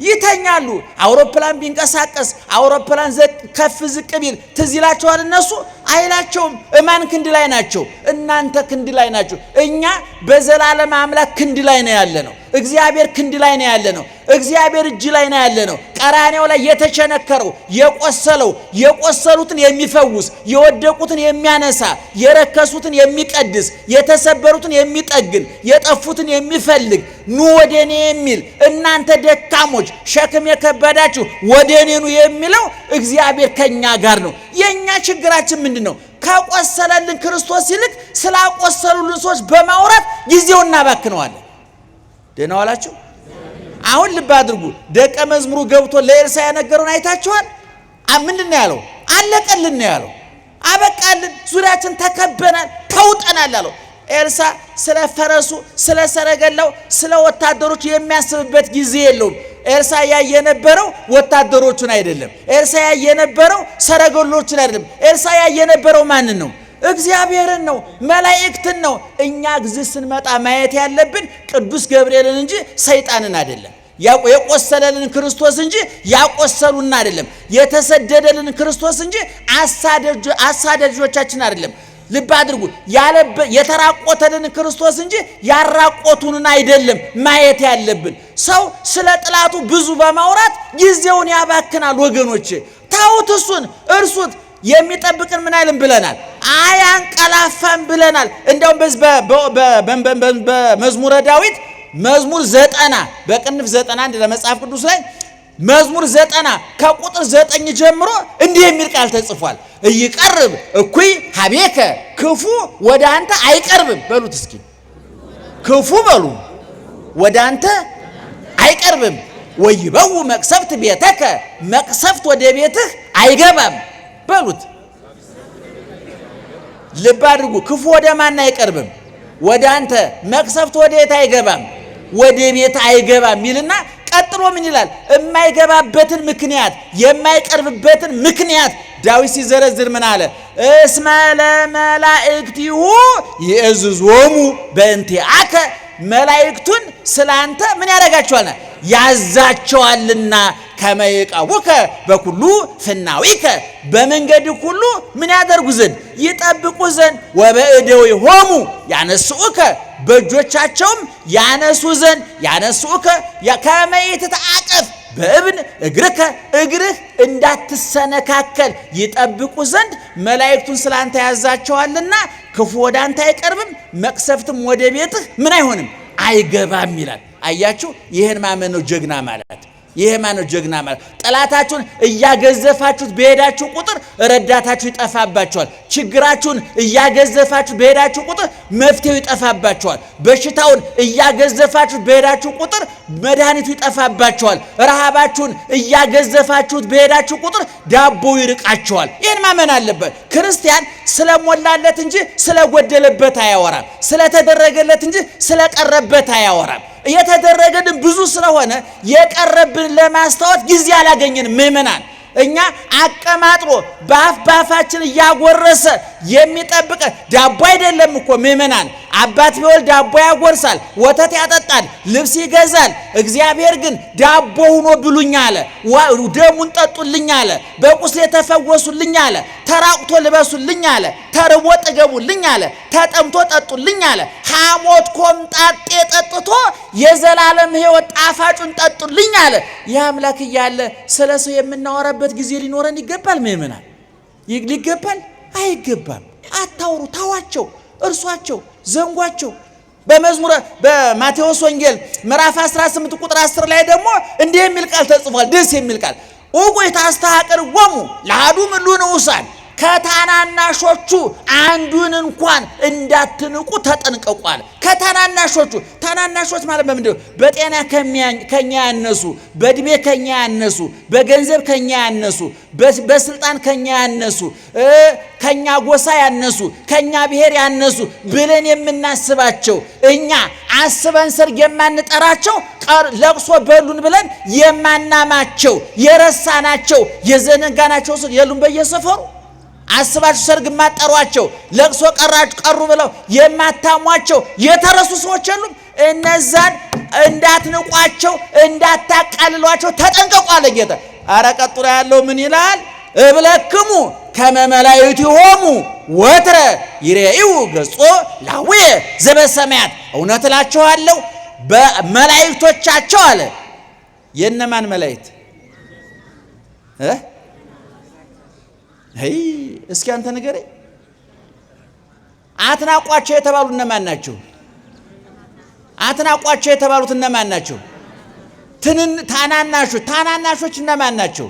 ይተኛሉ። አውሮፕላን ቢንቀሳቀስ አውሮፕላን ከፍ ዝቅ ቢል ትዝ ይላቸዋል? እነሱ አይላቸውም። እማን ክንድ ላይ ናቸው? እናንተ ክንድ ላይ ናቸው። እኛ በዘላለም አምላክ ክንድ ላይ ነው ያለ ነው። እግዚአብሔር ክንድ ላይ ነው ያለ ነው። እግዚአብሔር እጅ ላይ ነው ያለ ነው። ቀራኔው ላይ የተቸነከረው የቆሰለው የቆሰሉትን የሚፈውስ የወደቁትን የሚያነሳ የረከሱትን የሚቀድስ የተሰበሩትን የሚጠግን የጠፉትን የሚፈልግ ኑ ወደኔ የሚል እናንተ ደካሞች ሸክም የከበዳችሁ ወደኔ ኑ የሚለው እግዚአብሔር ከኛ ጋር ነው። የኛ ችግራችን ምንድነው? ከቆሰለልን ክርስቶስ ይልቅ ስላቆሰሉልን ሰዎች በማውራት ጊዜውን እናባክነዋለን። ደህና ዋላችሁ። አሁን ልብ አድርጉ። ደቀ መዝሙሩ ገብቶ ለኤልሳ ያነገረውን አይታችኋል? ምንድን ነው ያለው? አለቀልን ነው ያለው። አበቃልን፣ ዙሪያችን ተከበናል፣ ተውጠናል አለው። ኤልሳ ስለ ፈረሱ ስለ ሰረገላው ስለ ወታደሮቹ የሚያስብበት ጊዜ የለውም። ኤልሳ ያየ የነበረው ወታደሮቹን አይደለም። ኤልሳ ያየ የነበረው ሰረገሎቹን አይደለም። ኤልሳ ያየ የነበረው ማንን ነው? እግዚአብሔርን ነው፣ መላእክትን ነው። እኛ እዚህ ስንመጣ ማየት ያለብን ቅዱስ ገብርኤልን እንጂ ሰይጣንን አይደለም። የቆሰለልን ክርስቶስ እንጂ ያቆሰሉን አይደለም። የተሰደደልን ክርስቶስ እንጂ አሳዳጆቻችን አይደለም። ልብ አድርጉ። የተራቆተልን ክርስቶስ እንጂ ያራቆቱንን አይደለም ማየት ያለብን። ሰው ስለ ጥላቱ ብዙ በማውራት ጊዜውን ያባክናል። ወገኖቼ ታውት እሱን እርሱት። የሚጠብቅን ምን አይልም ብለናል? አያንቀላፋም ብለናል። እንደውም በመዝሙረ ዳዊት መዝሙር 90 በቅንፍ 91 ለመጽሐፍ ቅዱስ ላይ መዝሙር 90 ከቁጥር 9 ጀምሮ እንዲህ የሚል ቃል ተጽፏል። ይቀርብ እኩይ ሀቤከ ክፉ ወደ አንተ አይቀርብም። በሉት እስኪ ክፉ በሉ ወደ አንተ አይቀርብም። ወይበው መቅሰፍት ቤተከ መቅሰፍት ወደ ቤትህ አይገባም በሉት። ልብ አድርጉ። ክፉ ወደ ማን አይቀርብም? ወደ አንተ። መቅሰፍት ወደ ቤት አይገባም፣ ወደ ቤት አይገባም ይልና ቀጥሎ ምን ይላል? የማይገባበትን ምክንያት የማይቀርብበትን ምክንያት ዳዊት ሲዘረዝር ምን አለ? እስመ ለመላእክቲሁ ይእዝዞሙ በእንቲአከ መላእክቱን ስላንተ ምን ያደርጋቸዋልና ያዛቸዋልና ከመይቀቡከ በኩሉ ፍናዊከ በመንገድ ሁሉ ምን ያደርጉ ዘንድ ይጠብቁ ዘንድ ወበእደዊሆሙ ያነሱከ በእጆቻቸውም ያነሱ ዘንድ ያነሱከ ከመይትተአቀፍ በእብን እግርከ እግርህ እንዳትሰነካከል ይጠብቁ ዘንድ መላእክቱን ስላንተ ያዛቸዋልና ክፉ ወደ አንተ አይቀርብም፣ መቅሰፍትም ወደ ቤትህ ምን አይሆንም አይገባም ይላል። አያችሁ፣ ይህን ማመን ነው ጀግና ማለት። ይሄ ማነው ጀግና ማለት? ጠላታችሁን እያገዘፋችሁት በሄዳችሁ ቁጥር ረዳታችሁ ይጠፋባችኋል። ችግራችሁን እያገዘፋችሁ በሄዳችሁ ቁጥር መፍትሄው ይጠፋባችኋል። በሽታውን እያገዘፋችሁት በሄዳችሁ ቁጥር መድኃኒቱ ይጠፋባችኋል። ረሃባችሁን እያገዘፋችሁት በሄዳችሁ ቁጥር ዳቦ ይርቃችኋል። ይህን ማመን አለበት። ክርስቲያን ስለሞላለት እንጂ ስለጎደለበት አያወራም። ስለተደረገለት እንጂ ስለቀረበት አያወራም። የተደረገልን ብዙ ስለሆነ የቀረብን ለማስተዋት ጊዜ አላገኘንም። ምእመናን እኛ አቀማጥሮ ባፋችን እያጎረሰ የሚጠብቀ ዳቦ አይደለም እኮ ምእመናን። አባት ቢወልድ ዳቦ ያጎርሳል፣ ወተት ያጠጣል፣ ልብስ ይገዛል። እግዚአብሔር ግን ዳቦ ሆኖ ብሉኝ አለ፣ ደሙን ጠጡልኝ አለ፣ በቁስሌ ተፈወሱልኝ አለ፣ ተራቁቶ ልበሱልኝ አለ፣ ተርቦ ጥገቡልኝ አለ፣ ተጠምቶ ጠጡልኝ አለ። ሐሞት ኮምጣጤ ጠጥቶ የዘላለም ሕይወት ጣፋጩን ጠጡልኝ አለ። ይህ አምላክ እያለ ስለ ሰው የምናወራበት ጊዜ ሊኖረን ይገባል ምእመናን? ሊገባል? አይገባም። አታውሩ፣ ተዋቸው፣ እርሷቸው፣ ዘንጓቸው። በማቴዎስ ወንጌል ምዕራፍ 18 ቁጥር 10 ላይ ደግሞ እንዲህ የሚል ቃል ተጽፏል። ደስ የሚል ቃል ኡቁ ታስተሐቅርዎሙ ለአሐዱ እምእሉ ንዑሳን፣ ከታናናሾቹ አንዱን እንኳን እንዳትንቁ ተጠንቀቋል። ከታናናሾቹ፣ ታናናሾች ማለት በምንድን ነው? በጤና ከኛ ያነሱ፣ በእድሜ ከኛ ያነሱ፣ በገንዘብ ከኛ ያነሱ፣ በስልጣን ከኛ ያነሱ፣ ከኛ ጎሳ ያነሱ፣ ከኛ ብሔር ያነሱ ብለን የምናስባቸው እኛ አስበን ሰርግ የማንጠራቸው ለቅሶ በሉን ብለን የማናማቸው የረሳናቸው የዘነጋናቸው የሉም በየሰፈሩ። አስባችሁ ሰርግ ማጠሯቸው ለቅሶ ቀሩ ብለው የማታሟቸው የተረሱ ሰዎች የሉም። እነዛን እንዳትንቋቸው እንዳታቃልሏቸው ተጠንቀቁ አለ ጌታ። አረ ቀጥሎ ያለው ምን ይላል? እብለክሙ ከመ መላእክቲሆሙ ወትረ ይሬኡ ገጾ ላውየ ዘበሰማያት። እውነት እላችኋለሁ በመላእክቶቻቸው አለ። የነማን መላእክት? እስኪ አንተ ንገረኝ። አትናቋቸው የተባሉት እነማን ናቸው? አትናቋቸው የተባሉት እነማን ናቸው? ታናናሾች እነማን ናቸው?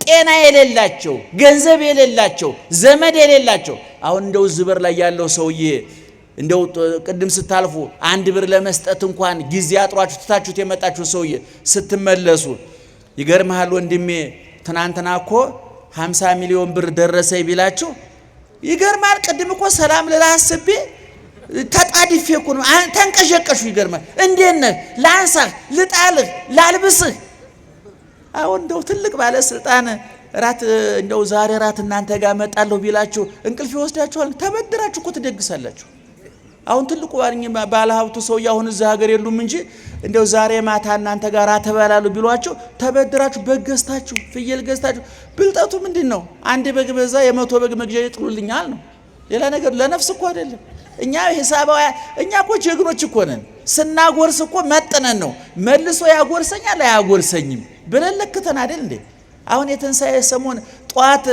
ጤና የሌላቸው፣ ገንዘብ የሌላቸው፣ ዘመድ የሌላቸው። አሁን እንደው ዝበር ላይ ያለው ሰውዬ እንደው ቅድም ስታልፉ 1 ብር ለመስጠት እንኳን ጊዜ አጥሯችሁ ትታችሁት የመጣችሁ ሰውዬ ስትመለሱ ይገርምሃል ወንድሜ ትናንትና እኮ 50 ሚሊዮን ብር ደረሰኝ ቢላችሁ ይገርማል። ቅድም እኮ ሰላም ልልህ አስቤ ተጣድፌ እኮ ነው ተንቀሸቀሹ። ይገርማል። እንዴት ነህ? ላንሳህ፣ ልጣልህ፣ ላልብስህ። አሁን እንደው ትልቅ ባለስልጣን ራት እንደው ዛሬ ራት እናንተ ጋር መጣለሁ ቢላችሁ እንቅልፍ ይወስዳችኋል። ተበድራችሁ እኮ ትደግሳላችሁ። አሁን ትልቁ ባለሀብቱ ሰውዬ አሁን እዚህ ሀገር የሉም እንጂ እንደው ዛሬ ማታ እናንተ ጋር ተበላሉ ቢሏችሁ ተበድራችሁ በግ ገዝታችሁ ፍየል ገዝታችሁ። ብልጠቱ ምንድን ነው? 1 በግ በዛ 100 በግ መግዣ ይጥሉልኛል ነው። ሌላ ነገር ለነፍስ እኮ አይደለም። እኛ ሂሳባዊ እኛ እኮ ጀግኖች እኮ ነን። ስናጎርስ እኮ መጥነን ነው። መልሶ ያጎርሰኛል አያጎርሰኝም ብለን ለክተን አይደል እንዴ? አሁን የትንሣኤ ሰሞን ጧት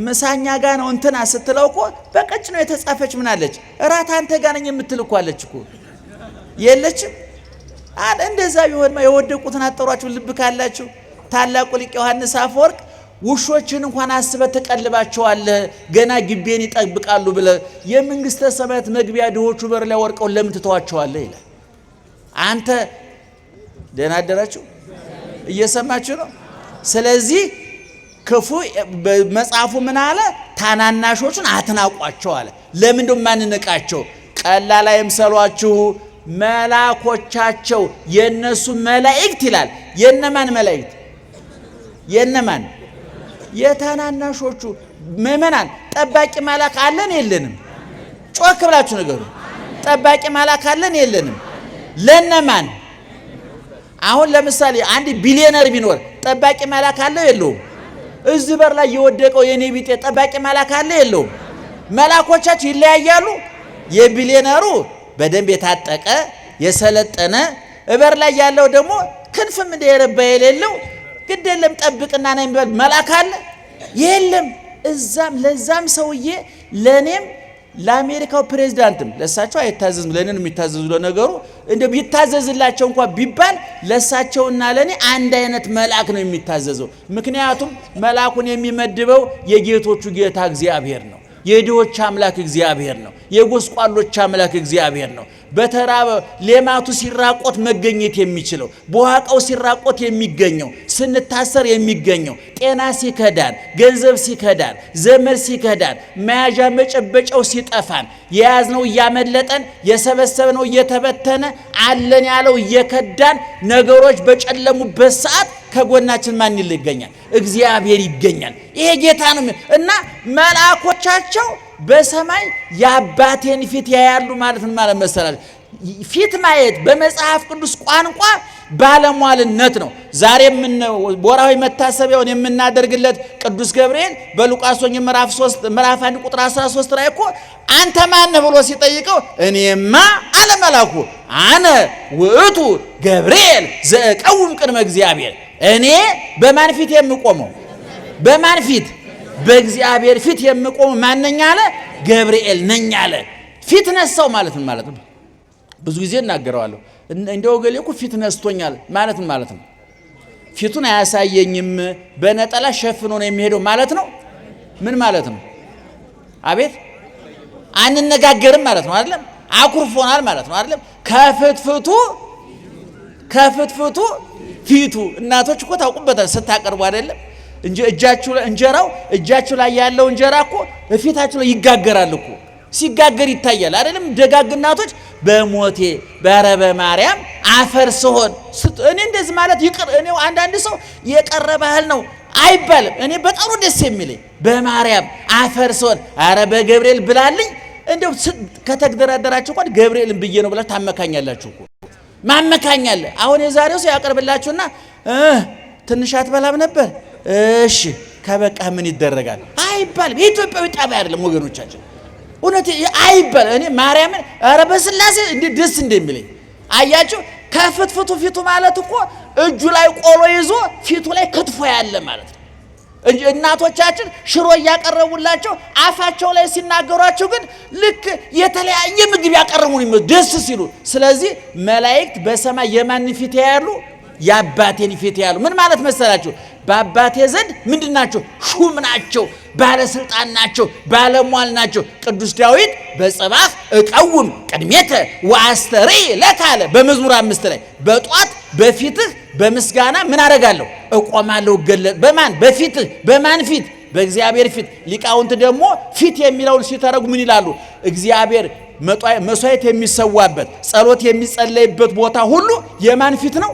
ምሳኛ ጋር ነው እንትና ስትለው እኮ በቀጭ ነው የተጻፈች ምን አለች? እራት አንተ ጋር ነኝ የምትል እኮ አለች እኮ የለችም? እንደዛ ቢሆንማ የወደቁትን አጠሯችሁ። ልብ ካላችሁ ታላቁ ሊቅ ዮሐንስ አፈወርቅ ውሾችን እንኳን አስበህ ትቀልባቸዋለህ ገና ግቤን ይጠብቃሉ ብለህ የመንግስተ ሰማያት መግቢያ ድሆቹ በር ላይ ወርቀው ለምን ትተዋቸዋለህ ይላል። አንተ ደህና አደራችሁ? እየሰማችሁ ነው? ስለዚህ ክፉ መጽሐፉ ምን አለ? ታናናሾቹን አትናቋቸው አለ። ለምን እንደው ማንነቃቸው? ቀላል አይምሰሏችሁ፣ መላኮቻቸው የነሱ መላእክት ይላል። የነማን መላእክት? የነማን? የታናናሾቹ። ምእመናን ጠባቂ መላክ አለን የለንም? ጮክ ብላችሁ ነገሩ። ጠባቂ መላክ አለን የለንም? ለነማን? አሁን ለምሳሌ 1 ቢሊዮነር ቢኖር ጠባቂ መላክ አለው የለውም? እዚህ በር ላይ የወደቀው የኔ ቢጤ ጠባቂ መላክ አለ የለውም? መላኮቻቸው ይለያያሉ። የቢሊዮነሩ በደንብ የታጠቀ የሰለጠነ፣ በር ላይ ያለው ደግሞ ክንፍም እንደረባ የሌለው ግድ የለም ጠብቅና ነው የሚባል መላክ አለ የለም? እዛም ለዛም ሰውዬ ለኔም ለአሜሪካው ፕሬዝዳንትም ለሳቸው አይታዘዝም ለኔ ነው የሚታዘዙ ለነገሩ እንደ ቢታዘዝላቸው እንኳን ቢባል ለሳቸውና ለኔ አንድ አይነት መልአክ ነው የሚታዘዘው ምክንያቱም መልአኩን የሚመድበው የጌቶቹ ጌታ እግዚአብሔር ነው የድሆች አምላክ እግዚአብሔር ነው የጎስቋሎች አምላክ እግዚአብሔር ነው በተራበ ሌማቱ ሲራቆት መገኘት የሚችለው በዋቀው ሲራቆት የሚገኘው ስንታሰር የሚገኘው ጤና ሲከዳን ገንዘብ ሲከዳን ዘመድ ሲከዳን መያዣ መጨበጫው ሲጠፋን የያዝነው ያመለጠን የሰበሰብነው እየተበተነ አለን ያለው እየከዳን ነገሮች በጨለሙበት ሰዓት ከጎናችን ማን ይገኛል እግዚአብሔር ይገኛል ይሄ ጌታ ነው እና መልአኮቻቸው በሰማይ ያባቴን ፊት ያያሉ ማለት መሰላል ፊት ማየት በመጽሐፍ ቅዱስ ቋንቋ ባለሟልነት ነው ዛሬም ወራዊ መታሰቢያውን የምናደርግለት ቅዱስ ገብርኤል በሉቃስ ወንጌል ምዕራፍ 1 ቁጥር 13 ላይ እኮ አንተ ማን ብሎ ሲጠይቀው እኔማ አለ መልአኩ አነ ውእቱ ገብርኤል ዘቀውም ቅድመ እግዚአብሔር እኔ በማን ፊት የምቆመው በማን ፊት በእግዚአብሔር ፊት የምቆመው ማንኛ አለ ገብርኤል ነኝ አለ ፊት ነሳው ማለት ነው ብዙ ጊዜ እናገራለሁ እንደው ገሌኩ ፊት ነስቶኛል ማለት ነው ፊቱን አያሳየኝም በነጠላ ሸፍኖ ነው የሚሄደው ማለት ነው ምን ማለት ነው አቤት አንነጋገርም ማለት ነው አይደለም አኩርፎናል ማለት ነው አይደለም ከፍትፍቱ ፊቱ እናቶች እኮ ታውቁበታል ስታቀርቡ አይደለም እንጂ እጃችሁ ላይ ያለው እንጀራ እኮ በፊታችሁ ላይ ይጋገራል እኮ ሲጋገር ይታያል አይደለም ደጋግ እናቶች በሞቴ በረበ ማርያም አፈር ሲሆን እኔ እንደዚህ ማለት ይቅር እኔው አንዳንድ ሰው የቀረበህል ነው አይባልም እኔ በጣም ደስ የሚለኝ በማርያም አፈር ሲሆን አረ በገብርኤል ብላልኝ እንደው ከተግደራደራችሁ እንኳን ገብርኤልን ብዬ ነው ብላ ታመካኛላችሁ እኮ ማመካኛለ አሁን የዛሬው ሰው ያቀርብላችሁና ትንሽ አትበላም ነበር እሺ ከበቃ ምን ይደረጋል አይባልም የኢትዮጵያዊ ጣባ አይደለም ወገኖቻችን እውነት አይባል እኔ ማርያምን አረ በስላሴ እንደ ደስ እንደሚለኝ አያችሁ ከፍትፍቱ ፊቱ ማለት እኮ እጁ ላይ ቆሎ ይዞ ፊቱ ላይ ክትፎ ያለ ማለት ነው እናቶቻችን ሽሮ ያቀርቡላቸው አፋቸው ላይ ሲናገሯቸው ግን ልክ የተለያየ ምግብ ያቀርቡን ደስ ሲሉ ስለዚህ መላእክት በሰማይ የማን ፊት ያያሉ ያባቴን ፊት ያያሉ ምን ማለት መሰላችሁ በአባቴ ዘንድ ምንድናቸው ሹም ናቸው ባለስልጣን ናቸው ባለሟል ናቸው ቅዱስ ዳዊት በጸባህ እቀውም ቅድሜተ ወአስተሪ ለካለ በመዝሙር 5 ላይ በጧት በፊትህ በመስጋና ምን አደርጋለሁ እቆማለሁ ገለጥ በማን በፊትህ በማን ፊት በእግዚአብሔር ፊት ሊቃውንት ደግሞ ፊት የሚለውን ሲተረጉ ምን ይላሉ እግዚአብሔር መስዋዕት የሚሰዋበት ጸሎት የሚጸለይበት ቦታ ሁሉ የማን ፊት ነው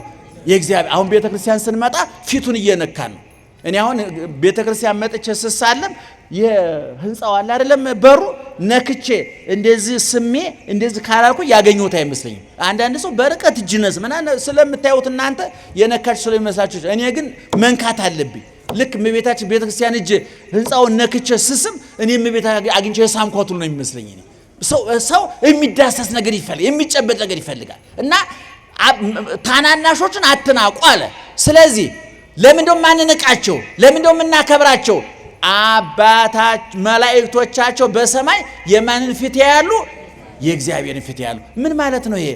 የእግዚአብሔር አሁን ቤተክርስቲያን ስንመጣ ፊቱን እየነካን ነው እኔ አሁን ቤተክርስቲያን መጥቼ ስሳለም የህንጻው አለ አይደለም በሩ ነክቼ እንደዚህ ስሜ እንደዚህ ካላልኩ ያገኘሁት አይመስለኝም አንዳንድ ሰው በርቀት እጅነስ ምናምን ስለምታዩት እናንተ የነካች ስለሚመስላችሁ እኔ ግን መንካት አለብኝ ልክ መቤታችን ቤተክርስቲያን እጅ ህንጻውን ነክቼ ስስም እኔ መቤታ አግኝቼ ሳምኳቱ ነው የሚመስለኝ እኔ ሰው የሚዳሰስ ነገር ይፈልጋል የሚጨበጥ ነገር ይፈልጋል እና ታናናሾችን አትናቁ አለ ስለዚህ ለምንድነው ማንነቃቸው ለምንድነው እናከብራቸው አባታች መላእክቶቻቸው በሰማይ የማንን ፊት ያያሉ የእግዚአብሔርን ፊት ያያሉ ምን ማለት ነው ይሄ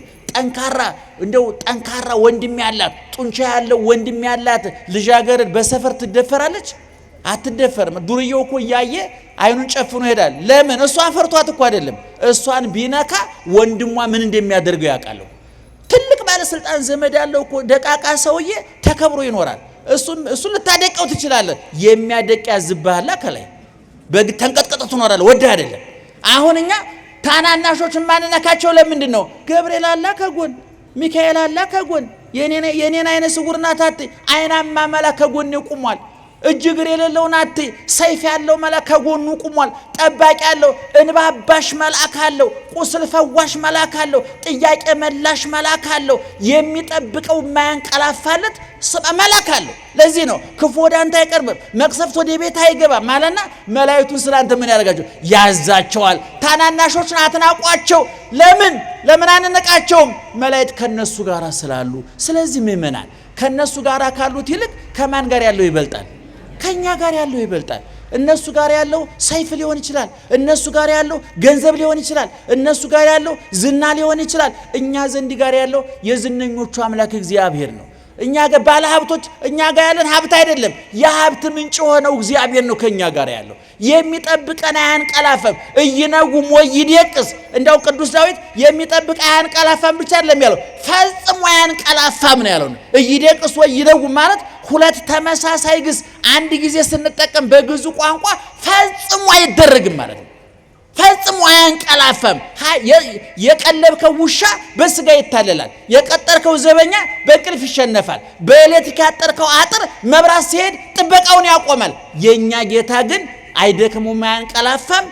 ጠንካራ ወንድም ያላት ጡንቻ ያለው ወንድም ያላት ልጃገረድ በሰፈር ትደፈራለች አትደፈርም ዱርዬው እኮ ያየ አይኑን ጨፍኖ ይሄዳል ለምን እሷን ፈርቷት እኮ አይደለም እሷን ቢነካ ወንድሟ ምን እንደሚያደርገው ያውቃል ትልቅ ባለስልጣን ዘመድ ያለው እኮ ደቃቃ ሰውዬ ተከብሮ ይኖራል እሱን ልታደቀው ትችላለህ የሚያደቅ ያዝባህላ ከላይ በተንቀጥቀጥ ትኖራለህ ወደ አይደለም አሁንኛ ታናናሾችን ማንነካቸው ለምንድን ነው ገብርኤል አላ ከጎን ሚካኤል አላ ከጎን የኔን አይነ ስውርናት አይናማ መላክ ከጎን ይቆማል እጅግር የሌለው ናት ሰይፍ ያለው መልአክ ከጎኑ ቆሟል ጠባቂ ያለው እንባባሽ መልአክ አለው ቁስል ፈዋሽ መልአክ አለው ጥያቄ መላሽ መልአክ አለው የሚጠብቀው ማያንቀላፋለት መልአክ አለው ለዚህ ነው ክፉ ወደ አንተ አይቀርብም መቅሰፍት ወደ ቤት አይገባም ማለና መላእክቱን ስላንተ ምን ያደርጋቸው ያዛቸዋል ታናናሾችን አትናቋቸው ለምን አንነቃቸውም መላእክት ከነሱ ጋር ስላሉ ስለዚህ ምእመናን ከነሱ ጋር ካሉት ይልቅ ከማን ጋር ያለው ይበልጣል ከኛ ጋር ያለው ይበልጣል እነሱ ጋር ያለው ሰይፍ ሊሆን ይችላል። እነሱ ጋር ያለው ገንዘብ ሊሆን ይችላል። እነሱ ጋር ያለው ዝና ሊሆን ይችላል። እኛ ዘንድ ጋር ያለው የዝነኞቹ አምላክ እግዚአብሔር ነው። እኛ ጋር ባለ ሀብቶች እኛ ጋር ያለን ሀብት አይደለም። የሀብት ምንጭ ሆነው እግዚአብሔር ነው ከኛ ጋር ያለው። የሚጠብቀን አያንቀላፋም እይነጉም ወይደቅስ። እንደው ቅዱስ ዳዊት የሚጠብቅ አያንቀላፋም ብቻ አይደለም ያለው ፈጽሞ አያንቀላፋም ነው ያለው። እይደቅስ ወይነጉም ማለት ሁለት ተመሳሳይ ግስ አንድ ጊዜ ስንጠቀም በግዙ ቋንቋ ፈጽሞ አይደረግም ማለት ነው። ፈጽሞ አያንቀላፋም። የቀለብከው ውሻ በስጋ ይታለላል። የቀጠርከው ዘበኛ በእንቅልፍ ይሸነፋል። በኤሌክትሪክ ያጠርከው አጥር መብራት ሲሄድ ጥበቃውን ያቆማል። የኛ ጌታ ግን አይደክሙም፣ አያንቀላፋም።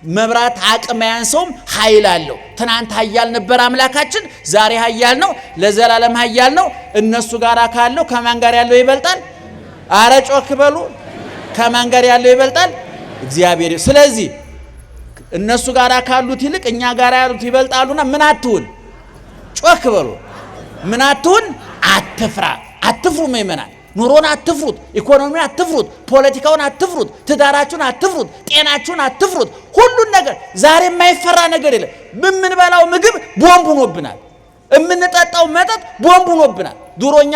መብራት አቅም ያንሰውም፣ ኃይል አለው። ትናንት ኃያል ነበር አምላካችን፣ ዛሬ ኃያል ነው፣ ለዘላለም ኃያል ነው። እነሱ ጋር ካለው ከማን ጋር ያለው ይበልጣል? አረ ጮክ በሉ። ከማን ጋር ያለው ይበልጣል? እግዚአብሔር። ስለዚህ እነሱ ጋር ካሉት ይልቅ እኛ ጋር ያሉት ይበልጣሉና ምን አትሁን? ጮክ በሉ። ምን አትሁን? አትፍራ። አትፍሩ ምእመናን። ኑሮን አትፍሩት፣ ኢኮኖሚውን አትፍሩት፣ ፖለቲካውን አትፍሩት፣ ትዳራችሁን አትፍሩት፣ ጤናችሁን አትፍሩት። ሁሉን ነገር ዛሬ የማይፈራ ነገር የለም። የምንበላው ምግብ ቦምብ ሆኖብናል። የምንጠጣው መጠጥ ቦምብ ሆኖብናል። ድሮኛ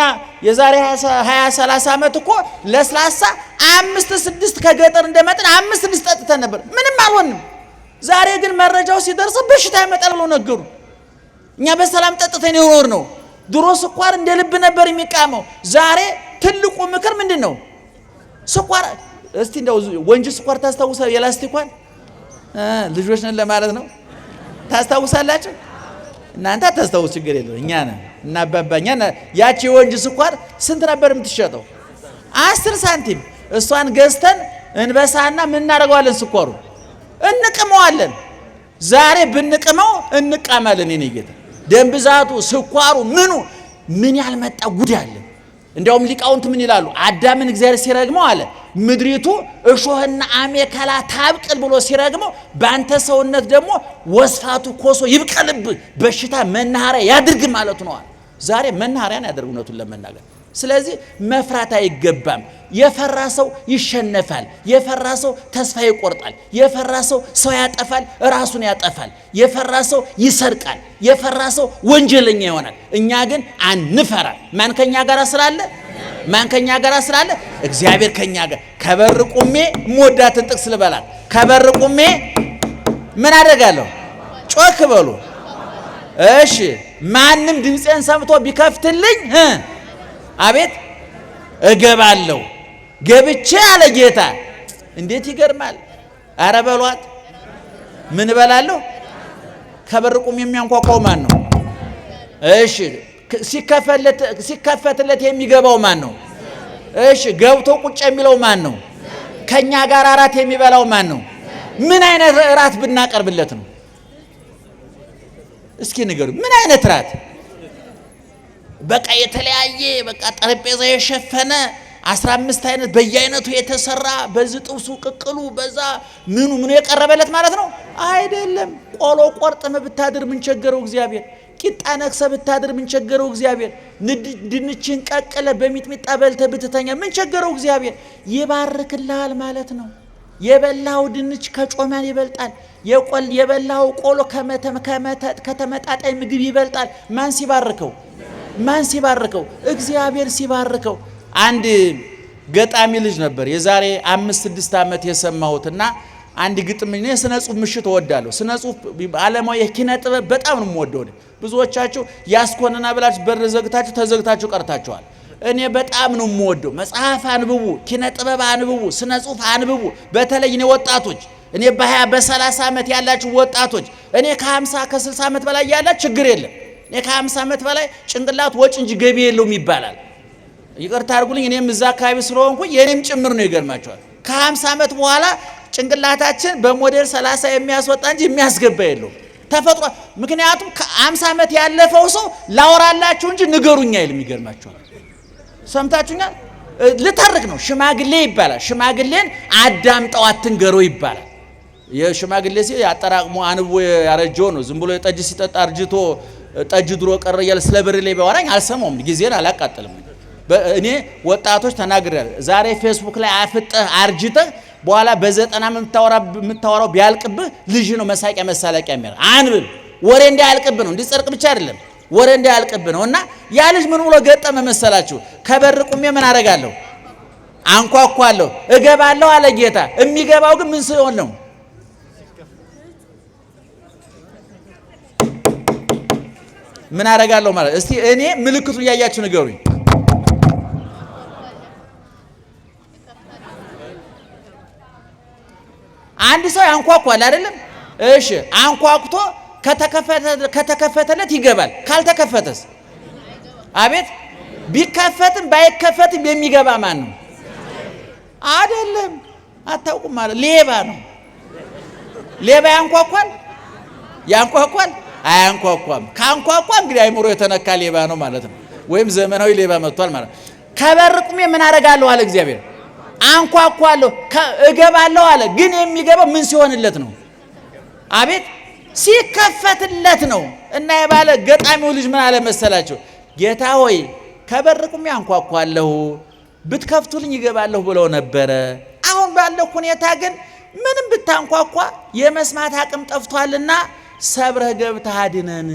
የዛሬ 20-30 ዓመት እኮ ለስላሳ 5-6 ከገጠር እንደመጣን 5-6 ጠጥተን ነበር፣ ምንም አልሆንም። ዛሬ ግን መረጃው ሲደርስ በሽታ ይመጣል ብለው ነገሩ። እኛ በሰላም ጠጥተን ይኖር ነው። ድሮ ስኳር እንደ ልብ ነበር የሚቃመው። ዛሬ ትልቁ ምክር ምንድነው? ስኳር እስቲ እንደው ወንጂ ስኳር ታስታውሳላችሁ? የላስቲኳን ልጆች ነን ለማለት ነው። ታስታውሳላችሁ? እናንተ ታስታውሱ ችግር የለው። እኛ ነን እና አባባኛ ያቺ ወንጂ ስኳር ስንት ነበር የምትሸጠው? 10 ሳንቲም። እሷን ገዝተን እንበሳና ምን እናደርገዋለን? ስኳሩ እንቅመዋለን። ዛሬ ብንቅመው እንቃማለን። የኔ ጌታ ደም ብዛቱ፣ ስኳሩ፣ ምን ያልመጣ ጉድ አለ። እንዲያውም ሊቃውንት ምን ይላሉ? አዳምን እግዚአብሔር ሲረግመው አለ ምድሪቱ እሾህና አሜከላ ታብቅል ብሎ ሲረግመው በአንተ ሰውነት ደግሞ ወስፋቱ ኮሶ ይብቀልብ፣ በሽታ መናኸሪያ ያድርግ ማለት ነው። ዛሬ መናኸሪያን ያደርግ እውነቱን ለመናገር። ስለዚህ መፍራት አይገባም። የፈራ ሰው ይሸነፋል። የፈራ ሰው ተስፋ ይቆርጣል። የፈራ ሰው ሰው ያጠፋል፣ ራሱን ያጠፋል። የፈራ ሰው ይሰርቃል። የፈራ ሰው ወንጀለኛ ይሆናል። እኛ ግን አንፈራ። ማን ከኛ ጋር ስላለ? ማን ከኛ ጋር ስላለ? እግዚአብሔር ከኛ ጋር። ከበር ቁሜ ሞዳትን ጥቅስ ልበላት። ከበር ቁሜ ምን አደርጋለሁ? ጮክ በሉ እሺ። ማንም ድምፄን ሰምቶ ቢከፍትልኝ አቤት እገባለሁ። ገብቼ አለ ጌታ። እንዴት ይገርማል! አረ በሏት። ምን እበላለሁ? ከበር ቁም የሚያንኳኳው ማን ነው? እሺ ሲከፈትለት የሚገባው ማን ነው? እሺ ገብቶ ቁጭ የሚለው ማን ነው? ከኛ ጋር እራት የሚበላው ማን ነው? ምን አይነት እራት ብናቀርብለት ነው? እስኪ ንገሩ። ምን አይነት እራት? በቃ የተለያየ በቃ ጠረጴዛ የሸፈነ 15 አይነት በየአይነቱ የተሰራ በዚህ ጥብሱ፣ ቅቅሉ፣ በዛ ምን የቀረበለት ማለት ነው? አይደለም። ቆሎ ቆርጥም ብታድር ምን ቸገረው እግዚአብሔር? ቂጣ ነክሰ ብታድር ምን ቸገረው እግዚአብሔር? ድንችን ቀቅለ በሚጥሚጣ በልተ ብትተኛ ምን ቸገረው እግዚአብሔር? ይባርክልሃል ማለት ነው። የበላው ድንች ከጮማን ይበልጣል። የበላው ቆሎ ከተመጣጣኝ ምግብ ይበልጣል። ማን ሲባርከው? ማን ሲባርከው? እግዚአብሔር ሲባርከው። አንድ ገጣሚ ልጅ ነበር የዛሬ 5-6 ዓመት የሰማሁትና አንድ ግጥም ነው። የስነ ጽሁፍ ምሽት እወዳለሁ። ስነ ጽሁፍ ዓለማዊ የኪነ ጥበብ በጣም ነው የምወደው። ብዙዎቻችሁ ያስኮንና ብላችሁ በር ዘግታችሁ ተዘግታችሁ ቀርታችኋል። እኔ በጣም ነው የምወደው። መጽሐፍ አንብቡ፣ ኪነ ጥበብ አንብቡ፣ ስነ ጽሁፍ አንብቡ። በተለይ እኔ ወጣቶች፣ እኔ በ20 በ30 ዓመት ያላችሁ ወጣቶች፣ እኔ ከ50 ከ60 ዓመት በላይ ያላችሁ ችግር የለም። እኔ ከ50 ዓመት በላይ ጭንቅላት ወጭ እንጂ ገቢ የለውም ይባላል። ይቅርታ አድርጉልኝ። እኔም እዛ አካባቢ ስለሆንኩ የኔም ጭምር ነው። ይገርማቸዋል። ከ50 ዓመት በኋላ ጭንቅላታችን በሞዴል 30 የሚያስወጣ እንጂ የሚያስገባ የለውም ተፈጥሮ። ምክንያቱም ከ50 ዓመት ያለፈው ሰው ላወራላችሁ እንጂ ንገሩኛ አይልም። ይገርማቸዋል። ሰምታችሁኛል? ልተርክ ነው። ሽማግሌ ይባላል። ሽማግሌን አዳምጠው አትንገረው ይባላል። የሽማግሌ ሲል ያጠራቅሞ አንቦ ያረጀው ነው። ዝም ብሎ ጠጅ ሲጠጣ አርጅቶ ጠጅ ድሮ ቀረ እያለ ስለ ብር ላይ ቢያወራኝ አልሰማውም። ጊዜን አላቃጥልም። እኔ ወጣቶች ተናግሬያለሁ። ዛሬ ፌስቡክ ላይ አፍጠህ አርጅተህ በኋላ በዘጠና የምታወራው ቢያልቅብህ ልጅ ነው መሳቂያ መሳለቂያ የሚያደርግ። አንብብ፣ ወሬ እንዳያልቅብህ ነው። እንዲጸርቅ ብቻ አይደለም ወሬ እንዳያልቅብህ ነው። እና ያ ልጅ ምን ብሎ ገጠመ መሰላችሁ? ከበር ቁሜ ምን አደርጋለሁ? አንኳኳለሁ፣ እገባለሁ አለ ጌታ። የሚገባው ግን ምን ሲሆን ነው? ምን አደርጋለሁ ማለት እስቲ እኔ ምልክቱን እያያችሁ ንገሩኝ። አንድ ሰው ያንኳኳል አይደለም? እሺ አንኳኩቶ ከተከፈተለት ይገባል። ካልተከፈተስ? አቤት ቢከፈትም ባይከፈትም የሚገባ ማን ነው? አይደለም። አታውቁም ማለት ሌባ ነው። ሌባ ያንኳኳል? ያንኳኳል? አያንኳኳም። ካንኳኳ እንግዲህ አይምሮ የተነካ ሌባ ነው ማለት ነው። ወይም ዘመናዊ ሌባ መጥቷል ማለት ነው። ከበር ቁሜ ምን አደርጋለሁ አለ እግዚአብሔር? አንኳኳለሁ፣ እገባለሁ አለ። ግን የሚገባው ምን ሲሆንለት ነው? አቤት ሲከፈትለት ነው። እና የባለ ገጣሚው ልጅ ምን አለ መሰላችሁ? ጌታ ሆይ ከበር ቁሜ አንኳኳለሁ፣ ብትከፍቱልኝ ይገባለሁ ብለው ነበረ። አሁን ባለው ሁኔታ ግን ምንም ብታንኳኳ የመስማት አቅም ጠፍቷልና ሰብረህ ገብተህ አድነን